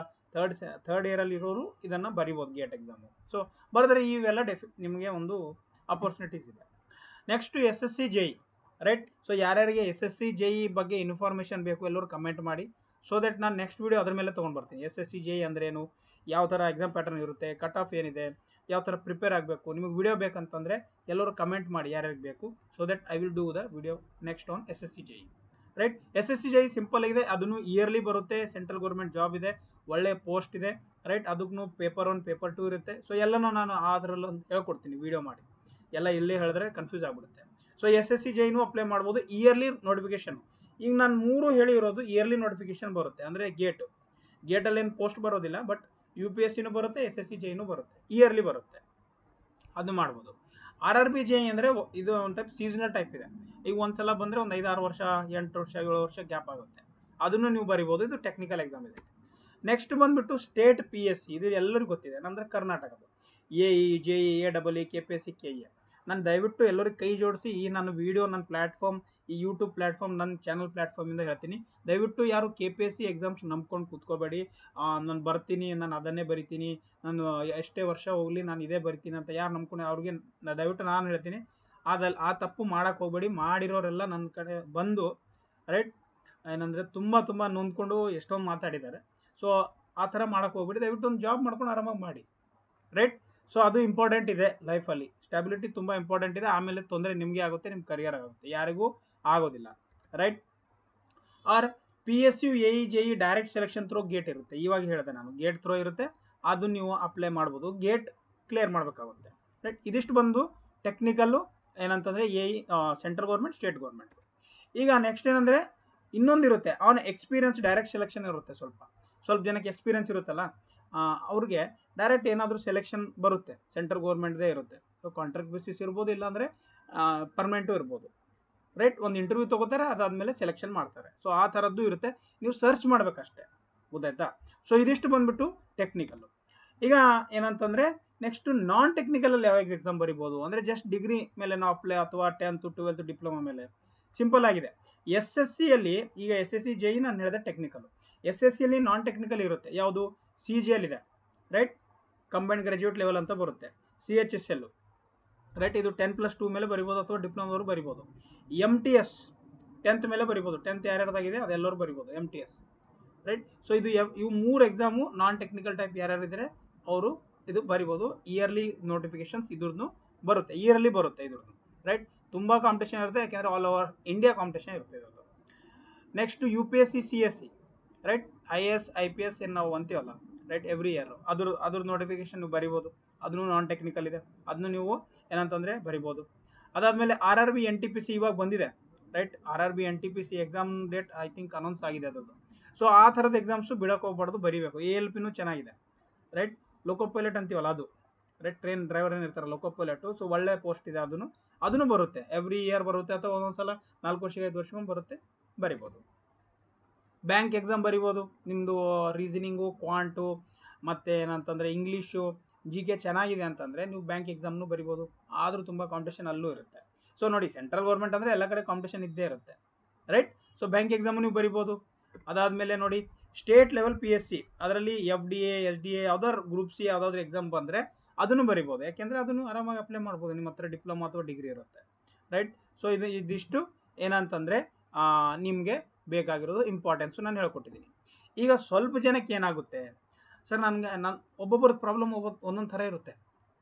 ಥರ್ಡ್ ಇಯರಲ್ಲಿ ಇರೋರು ಇದನ್ನು ಬರಿಬೋದು ಗೇಟ್ ಎಕ್ಸಾಮು. ಸೊ ಬರೆದ್ರೆ ಇವೆಲ್ಲ ನಿಮಗೆ ಒಂದು ಅಪರ್ಚುನಿಟೀಸ್ ಇದೆ. Next SSC JE, right. So ಯಾರ್ಯಾರಿಗೆ SSC JE ಬಗ್ಗೆ ಇನ್ಫಾರ್ಮೇಷನ್ ಬೇಕು ಎಲ್ಲರೂ ಕಮೆಂಟ್ ಮಾಡಿ, ಸೊ ದಟ್ ನಾನು ನೆಕ್ಸ್ಟ್ ವೀಡಿಯೋ ಅದ್ರ ಮೇಲೆ ತೊಗೊಂಡು ಬರ್ತೀನಿ. SSC JE ಅಂದ್ರೇನು, ಯಾವ ಥರ ಎಕ್ಸಾಮ್ ಪ್ಯಾಟರ್ನ್ ಇರುತ್ತೆ, ಕಟ್ ಆಫ್ ಏನಿದೆ, ಯಾವ ಥರ ಪ್ರಿಪೇರ್ ಆಗಬೇಕು, ನಿಮಗೆ ವಿಡಿಯೋ ಬೇಕಂತಂದರೆ ಎಲ್ಲರೂ ಕಮೆಂಟ್ ಮಾಡಿ ಯಾರ್ಯಾರಿಗೆ ಬೇಕು, so that I will do the video next on SSC JE, right. SSC JE simple ಆಗಿದೆ, ಅದನ್ನು ಇಯರ್ಲಿ ಬರುತ್ತೆ, ಸೆಂಟ್ರಲ್ ಗೌರ್ಮೆಂಟ್ ಜಾಬ್ ಇದೆ, ಒಳ್ಳೆ ಪೋಸ್ಟ್ ಇದೆ, ರೈಟ್. ಅದಕ್ಕೂ ಪೇಪರ್ 1 ಪೇಪರ್ 2 ಇರುತ್ತೆ. ಸೊ ಎಲ್ಲನೂ ನಾನು ಅದರಲ್ಲಿ ಒಂದು ಹೇಳ್ಕೊಡ್ತೀನಿ ವಿಡಿಯೋ ಮಾಡಿ, ಎಲ್ಲ ಇಲ್ಲೇ ಹೇಳಿದ್ರೆ ಕನ್ಫ್ಯೂಸ್ ಆಗಿಬಿಡುತ್ತೆ. ಸೊ SSC JEನೂ ಅಪ್ಲೈ ಮಾಡ್ಬೋದು. ಇಯರ್ಲಿ ನೋಟಿಫಿಕೇಶನ್ ಈಗ ನಾನು 3 ಹೇಳಿರೋದು ಇಯರ್ಲಿ ನೋಟಿಫಿಕೇಶನ್ ಬರುತ್ತೆ, ಅಂದರೆ ಗೇಟಲ್ಲಿ ಏನು ಪೋಸ್ಟ್ ಬರೋದಿಲ್ಲ, ಬಟ್ UPSCನೂ ಬರುತ್ತೆ, SSC JEನೂ ಬರುತ್ತೆ, ಇಯರ್ಲಿ ಬರುತ್ತೆ, ಅದು ಮಾಡ್ಬೋದು. RRB JE ಅಂದರೆ ಇದು ಒಂದು ಟೈಪ್ ಸೀಸನಲ್ ಟೈಪ್ ಇದೆ. ಈಗ ಒಂದ್ಸಲ ಬಂದರೆ ಒಂದು 5-6 ವರ್ಷ 8 ವರ್ಷ 7 ವರ್ಷ ಗ್ಯಾಪ್ ಆಗುತ್ತೆ, ಅದನ್ನು ನೀವು ಬರಿಬೋದು. ಇದು ಟೆಕ್ನಿಕಲ್ ಎಕ್ಸಾಮ್ ಇದೆ. ನೆಕ್ಸ್ಟ್ ಬಂದುಬಿಟ್ಟು ಸ್ಟೇಟ್ PSC, ಇದು ಎಲ್ಲರಿಗೂ ಗೊತ್ತಿದೆ, ನಮ್ಮದು ಕರ್ನಾಟಕದ AE JE AEE KPSC KE. ನಾನು ದಯವಿಟ್ಟು ಎಲ್ಲರಿಗೆ ಕೈ ಜೋಡಿಸಿ ಈ ನನ್ನ ವೀಡಿಯೋ, ನನ್ನ ಪ್ಲ್ಯಾಟ್ಫಾರ್ಮ್, ಈ ಯೂಟ್ಯೂಬ್ ಪ್ಲ್ಯಾಟ್ಫಾರ್ಮ್, ನನ್ನ ಚಾನಲ್ ಪ್ಲ್ಯಾಟ್ಫಾರ್ಮಿಂದ ಹೇಳ್ತೀನಿ. ದಯವಿಟ್ಟು ಯಾರು KPSC ಎಕ್ಸಾಮ್ಸ್ ನಂಬ್ಕೊಂಡು ಕೂತ್ಕೋಬೇಡಿ. ನಾನು ಬರ್ತೀನಿ, ನಾನು ಅದನ್ನೇ ಬರಿತೀನಿ, ನಾನು ಎಷ್ಟೇ ವರ್ಷ ಹೋಗಲಿ ನಾನು ಇದೇ ಬರಿತೀನಿ ಅಂತ ಯಾರು ನಂಬ್ಕೊಂಡು ಅವ್ರಿಗೆ ದಯವಿಟ್ಟು ನಾನು ಹೇಳ್ತೀನಿ, ಆ ತಪ್ಪು ಮಾಡೋಕ್ಕೆ ಹೋಗಬೇಡಿ. ಮಾಡಿರೋರೆಲ್ಲ ನನ್ನ ಕಡೆ ಬಂದು, ರೈಟ್, ಏನಂದರೆ ತುಂಬ ನೊಂದ್ಕೊಂಡು ಎಷ್ಟೊಂದು ಮಾತಾಡಿದ್ದಾರೆ. ಸೊ ಆ ಥರ ಮಾಡೋಕ್ಕೆ ಹೋಗ್ಬಿಟ್ಟು ದಯವಿಟ್ಟು ಒಂದು ಜಾಬ್ ಮಾಡ್ಕೊಂಡು ಆರಾಮಾಗಿ ಮಾಡಿ, ರೈಟ್. ಸೊ ಅದು ಇಂಪಾರ್ಟೆಂಟ್ ಇದೆ ಲೈಫಲ್ಲಿ, ಸ್ಟೆಬಿಲಿಟಿ ತುಂಬ ಇಂಪಾರ್ಟೆಂಟ್ ಇದೆ. ಆಮೇಲೆ ತೊಂದರೆ ನಿಮಗೆ ಆಗುತ್ತೆ, ನಿಮ್ಮ ಕರಿಯರ್ ಆಗುತ್ತೆ, ಯಾರಿಗೂ ಆಗೋದಿಲ್ಲ, right. Or PSU AE JE direct selection through GATE ಇರುತ್ತೆ. ಇವಾಗ ಹೇಳಿದೆ ನಾನು, ಗೇಟ್ ಥ್ರೋ ಇರುತ್ತೆ, ಅದು ನೀವು ಅಪ್ಲೈ ಮಾಡ್ಬೋದು, ಗೇಟ್ ಕ್ಲಿಯರ್ ಮಾಡಬೇಕಾಗುತ್ತೆ, ರೈಟ್. ಇದಿಷ್ಟು ಬಂದು ಟೆಕ್ನಿಕಲ್ಲು ಏನಂತಂದರೆ AE central government, state government. ಈಗ ನೆಕ್ಸ್ಟ್ ಏನಂದರೆ ಇನ್ನೊಂದು ಇರುತ್ತೆ, ಅವನ ಎಕ್ಸ್ಪೀರಿಯನ್ಸ್ ಡೈರೆಕ್ಟ್ ಸೆಲೆಕ್ಷನ್ ಇರುತ್ತೆ. ಸ್ವಲ್ಪ ಜನಕ್ಕೆ ಎಕ್ಸ್ಪೀರಿಯನ್ಸ್ ಇರುತ್ತಲ್ಲ, ಅವ್ರಿಗೆ ಡೈರೆಕ್ಟ್ ಏನಾದರೂ ಸೆಲೆಕ್ಷನ್ ಬರುತ್ತೆ, ಸೆಂಟ್ರಲ್ ಗೌರ್ಮೆಂಟ್ದೇ ಇರುತ್ತೆ. ಸೊ ಕಾಂಟ್ರಾಕ್ಟ್ ಬೇಸಿಸ್ ಇರ್ಬೋದು, ಇಲ್ಲಾಂದರೆ ಪರ್ಮನೆಂಟು ಇರ್ಬೋದು, ರೈಟ್. ಒಂದು ಇಂಟರ್ವ್ಯೂ ತೊಗೋತಾರೆ, ಅದಾದಮೇಲೆ ಸೆಲೆಕ್ಷನ್ ಮಾಡ್ತಾರೆ. ಸೊ ಆ ಥರದ್ದು ಇರುತ್ತೆ, ನೀವು ಸರ್ಚ್ ಮಾಡಬೇಕಷ್ಟೆ, ಗೊತ್ತಾಯ್ತಾ. ಸೊ ಇದಿಷ್ಟು ಬಂದ್ಬಿಟ್ಟು ಟೆಕ್ನಿಕಲ್ಲು. ಈಗ ಏನಂತಂದರೆ ನೆಕ್ಸ್ಟ್ ನಾನ್ ಟೆಕ್ನಿಕಲಲ್ಲಿ ಯಾವಾಗ ಎಕ್ಸಾಮ್ ಬರಿಬೋದು ಅಂದರೆ ಜಸ್ಟ್ ಡಿಗ್ರಿ ಮೇಲೆ ನಾವು ಅಪ್ಲೈ ಅಥವಾ 10th 12th ಡಿಪ್ಲೊಮಾ ಮೇಲೆ ಸಿಂಪಲ್ ಆಗಿದೆ. SSCಯಲ್ಲಿ ಈಗ SSC JE ನಾನು ಹೇಳಿದೆ ಟೆಕ್ನಿಕಲ್. SSCಯಲ್ಲಿ ನಾನ್ ಟೆಕ್ನಿಕಲ್ ಇರುತ್ತೆ, ಯಾವುದು CGL ಇದೆ, ರೈಟ್. ಕಂಬೈನ್ಡ್ ಗ್ರಾಜ್ಯುಯೇಟ್ ಲೆವೆಲ್ ಅಂತ ಬರುತ್ತೆ. CHSL, right. ಇದು 10+2 ಮೇಲೆ ಬರಿಬೋದು ಅಥವಾ ಡಿಪ್ಲೊಮಾದವರು ಬರಿಬೋದು. MTS 10th ಮೇಲೆ ಬರಿಬೋದು, 10th ಯಾರ್ಯಾರ್ದಾಗಿದೆ ಅದೆಲ್ಲರೂ ಬರಿಬೋದು MTS, ರೈಟ್. ಸೊ ಇವು 3 ಎಕ್ಸಾಮು ನಾನ್ ಟೆಕ್ನಿಕಲ್ ಟೈಪ್ ಯಾರ್ಯಾರಿದ್ದಾರೆ ಅವರು ಇದು ಬರಿಬೋದು. ಇಯರ್ಲಿ ನೋಟಿಫಿಕೇಶನ್ಸ್ ಇದ್ರದ್ದು ಬರುತ್ತೆ, ಇಯರ್ಲಿ ಬರುತ್ತೆ ಇದ್ರದ್ದು, ರೈಟ್. ತುಂಬ ಕಾಂಪಿಟೇಷನ್ ಇರುತ್ತೆ, ಯಾಕೆಂದರೆ ಆಲ್ ಓವರ್ ಇಂಡಿಯಾ ಕಾಂಪಿಟೇಷನ್ ಇರುತ್ತೆ ಇದ್ರದ್ದು. Next UPSC CSE, right. IAS IPS ಏನು ನಾವು ಅಂತೀವಲ್ಲ, ರೈಟ್, ಎವ್ರಿ ಇಯರ್ ಅದ್ರ ನೋಟಿಫಿಕೇಶನ್ ನೀವು ಬರಿಬೋದು, ಅದನ್ನು ನಾನ್ ಟೆಕ್ನಿಕಲ್ ಇದೆ, ಅದನ್ನು ನೀವು ಏನಂತಂದರೆ ಬರಿಬೋದು. ಅದಾದಮೇಲೆ RRB NTPC ಇವಾಗ ಬಂದಿದೆ, right. RRB NTPC exam date I think announce ಆಗಿದೆ ಅದರದ್ದು. ಸೊ ಆ ಥರದ ಎಕ್ಸಾಮ್ಸು ಬಿಡೋಕೆ ಹೋಗ್ಬಾರ್ದು, ಬರಿಬೇಕು. ALPನೂ ಚೆನ್ನಾಗಿದೆ, ರೈಟ್. ಲೋಕೋ ಪೈಲಟ್ ಅಂತೀವಲ್ಲ ಅದು, ರೈಟ್. ಟ್ರೈನ್ ಡ್ರೈವರ್ ಏನಿರ್ತಾರೆ ಲೋಕೋ ಪೈಲಟು, ಸೊ ಒಳ್ಳೆ ಪೋಸ್ಟ್ ಇದೆ, ಅದನ್ನು ಬರುತ್ತೆ, ಎವ್ರಿ ಇಯರ್ ಬರುತ್ತೆ, ಅಥವಾ ಒಂದೊಂದ್ಸಲ 4 ವರ್ಷ 5 ವರ್ಷಕ್ಕೊಮ್ಮೆ ಬರುತ್ತೆ, ಬರಿಬೋದು. ಬ್ಯಾಂಕ್ ಎಕ್ಸಾಮ್ ಬರಿಬೋದು, ನಿಮ್ಮದು ರೀಸನಿಂಗು, ಕ್ವಾಂಟು, ಮತ್ತು ಏನಂತಂದರೆ ಇಂಗ್ಲೀಷು, GK ಚೆನ್ನಾಗಿದೆ ಅಂತಂದರೆ ನೀವು ಬ್ಯಾಂಕ್ ಎಕ್ಸಾಮ್ನು ಬರಿಬೋದು. ಆದರೂ ತುಂಬ ಕಾಂಪಿಟೇಷನ್ ಅಲ್ಲೂ ಇರುತ್ತೆ. ಸೊ ನೋಡಿ, ಸೆಂಟ್ರಲ್ ಗೌರ್ಮೆಂಟ್ ಅಂದರೆ ಎಲ್ಲ ಕಡೆ ಕಾಂಪಿಟೇಷನ್ ಇದ್ದೇ ಇರುತ್ತೆ, ರೈಟ್. ಸೊ ಬ್ಯಾಂಕ್ ಎಕ್ಸಾಮು ನೀವು ಬರಿಬೋದು. ಅದಾದಮೇಲೆ ನೋಡಿ, ಸ್ಟೇಟ್ ಲೆವೆಲ್ PSC, ಅದರಲ್ಲಿ FDA SDA ಯಾವ್ದಾದ್ರು ಗ್ರೂಪ್ C ಯಾವುದಾದ್ರೂ ಎಕ್ಸಾಮ್ ಬಂದರೆ ಅದನ್ನು ಬರಿಬೋದು, ಯಾಕೆಂದರೆ ಅದನ್ನು ಆರಾಮಾಗಿ ಅಪ್ಲೈ ಮಾಡ್ಬೋದು, ನಿಮ್ಮ ಹತ್ರ ಡಿಪ್ಲೊಮಾ ಅಥವಾ ಡಿಗ್ರಿ ಇರುತ್ತೆ, ರೈಟ್. ಸೊ ಇದಿಷ್ಟು ಏನಂತಂದರೆ ನಿಮಗೆ ಬೇಕಾಗಿರೋದು ಇಂಪಾರ್ಟೆನ್ಸು ನಾನು ಹೇಳ್ಕೊಟ್ಟಿದ್ದೀನಿ. ಈಗ ಸ್ವಲ್ಪ ಜನಕ್ಕೆ ಏನಾಗುತ್ತೆ ಸರ್, ನಾನು ಒಬ್ಬೊಬ್ಬರ ಪ್ರಾಬ್ಲಮ್ ಒಂದೊಂದು ಥರ ಇರುತ್ತೆ.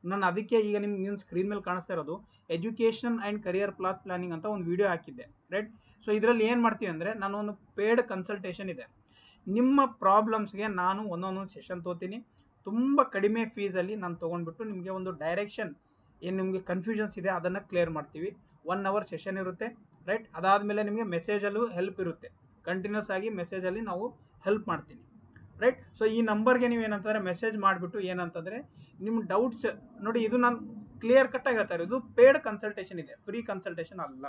ನಾನು ಅದಕ್ಕೆ ಈಗ ನಿಮ್ಮ ಸ್ಕ್ರೀನ್ ಮೇಲೆ ಕಾಣಿಸ್ತಾ ಇರೋದು education and career path planning ಅಂತ ಒಂದು ವಿಡಿಯೋ ಹಾಕಿದ್ದೆ, ರೈಟ್. ಸೊ ಇದರಲ್ಲಿ ಏನು ಮಾಡ್ತೀವಿ ಅಂದರೆ, ನಾನು ಒಂದು ಪೇಯ್ಡ್ ಕನ್ಸಲ್ಟೇಷನ್ ಇದೆ, ನಿಮ್ಮ ಪ್ರಾಬ್ಲಮ್ಸ್ಗೆ ನಾನು ಒಂದೊಂದು ಸೆಷನ್ ತೊಗೋತೀನಿ, ತುಂಬ ಕಡಿಮೆ ಫೀಸಲ್ಲಿ ನಾನು ತೊಗೊಂಡ್ಬಿಟ್ಟು ನಿಮಗೆ ಒಂದು ಡೈರೆಕ್ಷನ್, ಏನು ನಿಮಗೆ ಕನ್ಫ್ಯೂಷನ್ಸ್ ಇದೆ ಅದನ್ನು ಕ್ಲಿಯರ್ ಮಾಡ್ತೀವಿ. 1 hour ಸೆಷನ್ ಇರುತ್ತೆ, ರೈಟ್. ಅದಾದಮೇಲೆ ನಿಮಗೆ ಮೆಸೇಜಲ್ಲೂ ಹೆಲ್ಪ್ ಇರುತ್ತೆ, ಕಂಟಿನ್ಯೂಸ್ ಆಗಿ ಮೆಸೇಜಲ್ಲಿ ನಾವು ಹೆಲ್ಪ್ ಮಾಡ್ತೀನಿ, ರೈಟ್. ಸೊ ಈ ನಂಬರ್ಗೆ ನೀವು ಏನಂತಂದರೆ ಮೆಸೇಜ್ ಮಾಡಿಬಿಟ್ಟು ಏನಂತಂದರೆ ನಿಮ್ಮ ಡೌಟ್ಸ್ ನೋಡಿ, ಇದು ನಾನು ಕ್ಲಿಯರ್ ಕಟ್ಟಾಗಿ ಹೇಳ್ತಾ ಇರೋದು, ಪೇಯ್ಡ್ ಕನ್ಸಲ್ಟೇಷನ್ ಇದೆ, ಫ್ರೀ ಕನ್ಸಲ್ಟೇಷನ್ ಅಲ್ಲ,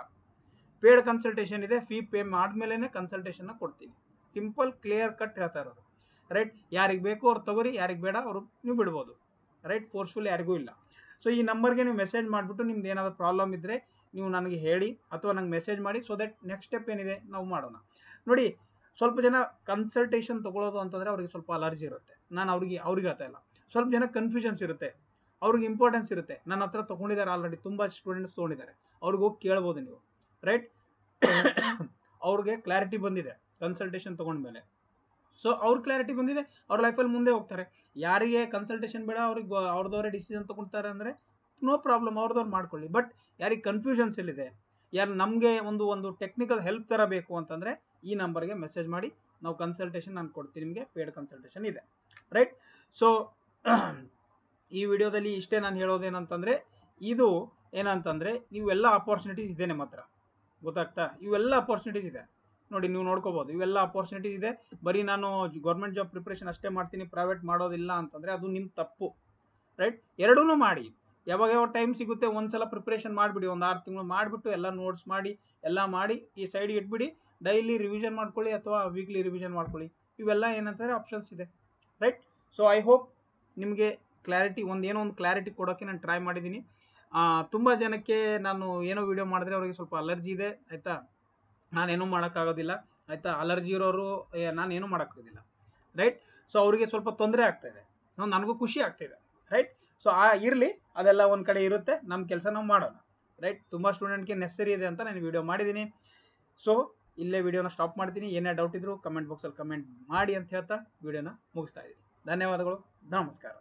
ಪೇಯ್ಡ್ ಕನ್ಸಲ್ಟೇಷನ್ ಇದೆ. ಫೀ ಪೇ ಆದಮೇಲೆ ಕನ್ಸಲ್ಟೇಷನ್ನ ಕೊಡ್ತೀನಿ, ಸಿಂಪಲ್ ಕ್ಲಿಯರ್ ಕಟ್ ಹೇಳ್ತಾ ಇರೋದು, ರೈಟ್. ಯಾರಿಗೆ ಬೇಕು ಅವ್ರು ತಗೋರಿ, ಯಾರಿಗೆ ಬೇಡ ಅವರು ನೀವು ಬಿಡ್ಬೋದು, ರೈಟ್. ಫೋರ್ಸ್ಫುಲ್ ಯಾರಿಗೂ ಇಲ್ಲ. ಸೊ ಈ ನಂಬರ್ಗೆ ನೀವು ಮೆಸೇಜ್ ಮಾಡಿಬಿಟ್ಟು ನಿಮ್ದು ಏನಾದರೂ ಪ್ರಾಬ್ಲಮ್ ಇದ್ದರೆ ನೀವು ನನಗೆ ಹೇಳಿ ಅಥವಾ ನಂಗೆ ಮೆಸೇಜ್ ಮಾಡಿ, ಸೊ ದಟ್ ನೆಕ್ಸ್ಟ್ ಸ್ಟೆಪ್ ಏನಿದೆ ನಾವು ಮಾಡೋಣ. ನೋಡಿ, ಸ್ವಲ್ಪ ಜನ ಕನ್ಸಲ್ಟೇಷನ್ ತೊಗೊಳ್ಳೋದು ಅಂತಂದರೆ ಅವ್ರಿಗೆ ಸ್ವಲ್ಪ ಅಲರ್ಜಿ ಇರುತ್ತೆ, ನಾನು ಅವ್ರಿಗೆ ಹೇಳ್ತಾ ಇಲ್ಲ. ಸ್ವಲ್ಪ ಜನ ಕನ್ಫ್ಯೂಷನ್ಸ್ ಇರುತ್ತೆ, ಅವ್ರಿಗೆ ಇಂಪಾರ್ಟೆನ್ಸ್ ಇರುತ್ತೆ, ನನ್ನ ಹತ್ರ ತೊಗೊಂಡಿದ್ದಾರೆ ಆಲ್ರೆಡಿ, ತುಂಬ ಸ್ಟೂಡೆಂಟ್ಸ್ ತೊಗೊಂಡಿದ್ದಾರೆ, ಅವ್ರಿಗೆ ಹೋಗಿ ಕೇಳ್ಬೋದು ನೀವು, ರೈಟ್. ಅವ್ರಿಗೆ ಕ್ಲಾರಿಟಿ ಬಂದಿದೆ ಕನ್ಸಲ್ಟೇಷನ್ ತೊಗೊಂಡ್ಮೇಲೆ, ಸೊ ಅವ್ರ ಕ್ಲಾರಿಟಿ ಬಂದಿದೆ, ಅವ್ರ ಲೈಫಲ್ಲಿ ಮುಂದೆ ಹೋಗ್ತಾರೆ. ಯಾರಿಗೆ ಕನ್ಸಲ್ಟೇಷನ್ ಬೇಡ, ಅವ್ರಿಗೆ ಅವ್ರದವರೇ ಡಿಸಿಷನ್ ತೊಗೊಳ್ತಾರೆ ಅಂದರೆ ನೋ ಪ್ರಾಬ್ಲಮ್, ಅವ್ರದವ್ರು ಮಾಡ್ಕೊಳ್ಳಿ. ಬಟ್ ಯಾರಿಗೆ ಕನ್ಫ್ಯೂಷನ್ಸ್ ಇಲ್ಲಿದೆ, ಯಾರು ನಮಗೆ ಒಂದು ಟೆಕ್ನಿಕಲ್ ಹೆಲ್ಪ್ ಥರ ಬೇಕು ಅಂತಂದರೆ ಈ ನಂಬರ್ಗೆ ಮೆಸೇಜ್ ಮಾಡಿ, ನಾವು ಕನ್ಸಲ್ಟೇಷನ್ ನಾನು ಕೊಡ್ತೀನಿ, ನಿಮಗೆ ಪೇಯ್ಡ್ ಕನ್ಸಲ್ಟೇಷನ್ ಇದೆ, ರೈಟ್. ಸೊ ಈ ವಿಡಿಯೋದಲ್ಲಿ ಇಷ್ಟೇ ನಾನು ಹೇಳೋದೇನಂತಂದರೆ, ಇದು ಏನಂತಂದರೆ ಇವೆಲ್ಲ ಆಪರ್ಚುನಿಟೀಸ್ ಇದೆ ನಿಮ್ಮ ಹತ್ರ, ಗೊತ್ತಾಗ್ತಾ. ಇವೆಲ್ಲ ಅಪರ್ಚುನಿಟೀಸ್ ಇದೆ ನೋಡಿ, ನೀವು ನೋಡ್ಕೋಬೋದು, ಇವೆಲ್ಲ ಅಪರ್ಚುನಿಟೀಸ್ ಇದೆ. ಬರೀ ನಾನು ಗೌರ್ಮೆಂಟ್ ಜಾಬ್ ಪ್ರಿಪ್ರೇಷನ್ ಅಷ್ಟೇ ಮಾಡ್ತೀನಿ, ಪ್ರೈವೇಟ್ ಮಾಡೋದಿಲ್ಲ ಅಂತಂದರೆ ಅದು ನಿಮ್ಮ ತಪ್ಪು, ರೈಟ್. ಎರಡೂ ಮಾಡಿ, ಯಾವಾಗ ಟೈಮ್ ಸಿಗುತ್ತೆ ಒಂದ್ಸಲ ಪ್ರಿಪ್ರೇಷನ್ ಮಾಡಿಬಿಡಿ, ಒಂದು 6 ತಿಂಗಳು ಮಾಡಿಬಿಟ್ಟು ಎಲ್ಲ ನೋಟ್ಸ್ ಮಾಡಿ ಎಲ್ಲ ಮಾಡಿ ಈ ಸೈಡ್ಗೆ ಇಟ್ಬಿಡಿ, ಡೈಲಿ ರಿವಿಷನ್ ಮಾಡ್ಕೊಳ್ಳಿ ಅಥವಾ ವೀಕ್ಲಿ ರಿವಿಷನ್ ಮಾಡ್ಕೊಳ್ಳಿ. ಇವೆಲ್ಲ ಏನಂತಾರೆ ಆಪ್ಷನ್ಸ್ ಇದೆ, ರೈಟ್. ಸೊ ಐ ಹೋಪ್ ನಿಮಗೆ ಕ್ಲಾರಿಟಿ, ಏನೋ ಒಂದು ಕ್ಲಾರಿಟಿ ಕೊಡೋಕ್ಕೆ ನಾನು ಟ್ರೈ ಮಾಡಿದ್ದೀನಿ. ತುಂಬ ಜನಕ್ಕೆ ನಾನು ಏನೋ ವಿಡಿಯೋ ಮಾಡಿದ್ರೆ ಅವರಿಗೆ ಸ್ವಲ್ಪ ಅಲರ್ಜಿ ಇದೆ, ಆಯಿತಾ. ನಾನೇನೂ ಮಾಡೋಕ್ಕಾಗೋದಿಲ್ಲ, ಆಯಿತಾ. ಅಲರ್ಜಿ ಇರೋರು ನಾನೇನೂ ಮಾಡೋಕ್ಕಾಗೋದಿಲ್ಲ, ರೈಟ್. ಸೊ ಅವರಿಗೆ ಸ್ವಲ್ಪ ತೊಂದರೆ ಆಗ್ತಾಯಿದೆ, ನನಗೂ ಖುಷಿ ಆಗ್ತಾಯಿದೆ, ರೈಟ್. ಸೊ ಇರಲಿ, ಅದೆಲ್ಲ ಒಂದು ಕಡೆ ಇರುತ್ತೆ, ನಮ್ಮ ಕೆಲಸ ನಾವು ಮಾಡೋಣ, ರೈಟ್. ತುಂಬ ಸ್ಟೂಡೆಂಟ್ಗೆ ನೆಸರಿ ಇದೆ ಅಂತ ನಾನು ವಿಡಿಯೋ ಮಾಡಿದ್ದೀನಿ. ಸೊ ಇಲ್ಲೇ ವಿಡಿಯೋನ ಸ್ಟಾಪ್ ಮಾಡ್ತೀನಿ. ಏನೇ ಡೌಟ್ ಇದ್ರೂ ಕಮೆಂಟ್ ಬಾಕ್ಸಲ್ಲಿ ಕಮೆಂಟ್ ಮಾಡಿ ಅಂತ ಹೇಳ್ತಾ ವಿಡಿಯೋನ ಮುಗಿಸ್ತಾ ಇದ್ದೀನಿ. ಧನ್ಯವಾದಗಳು. ನಮಸ್ಕಾರ.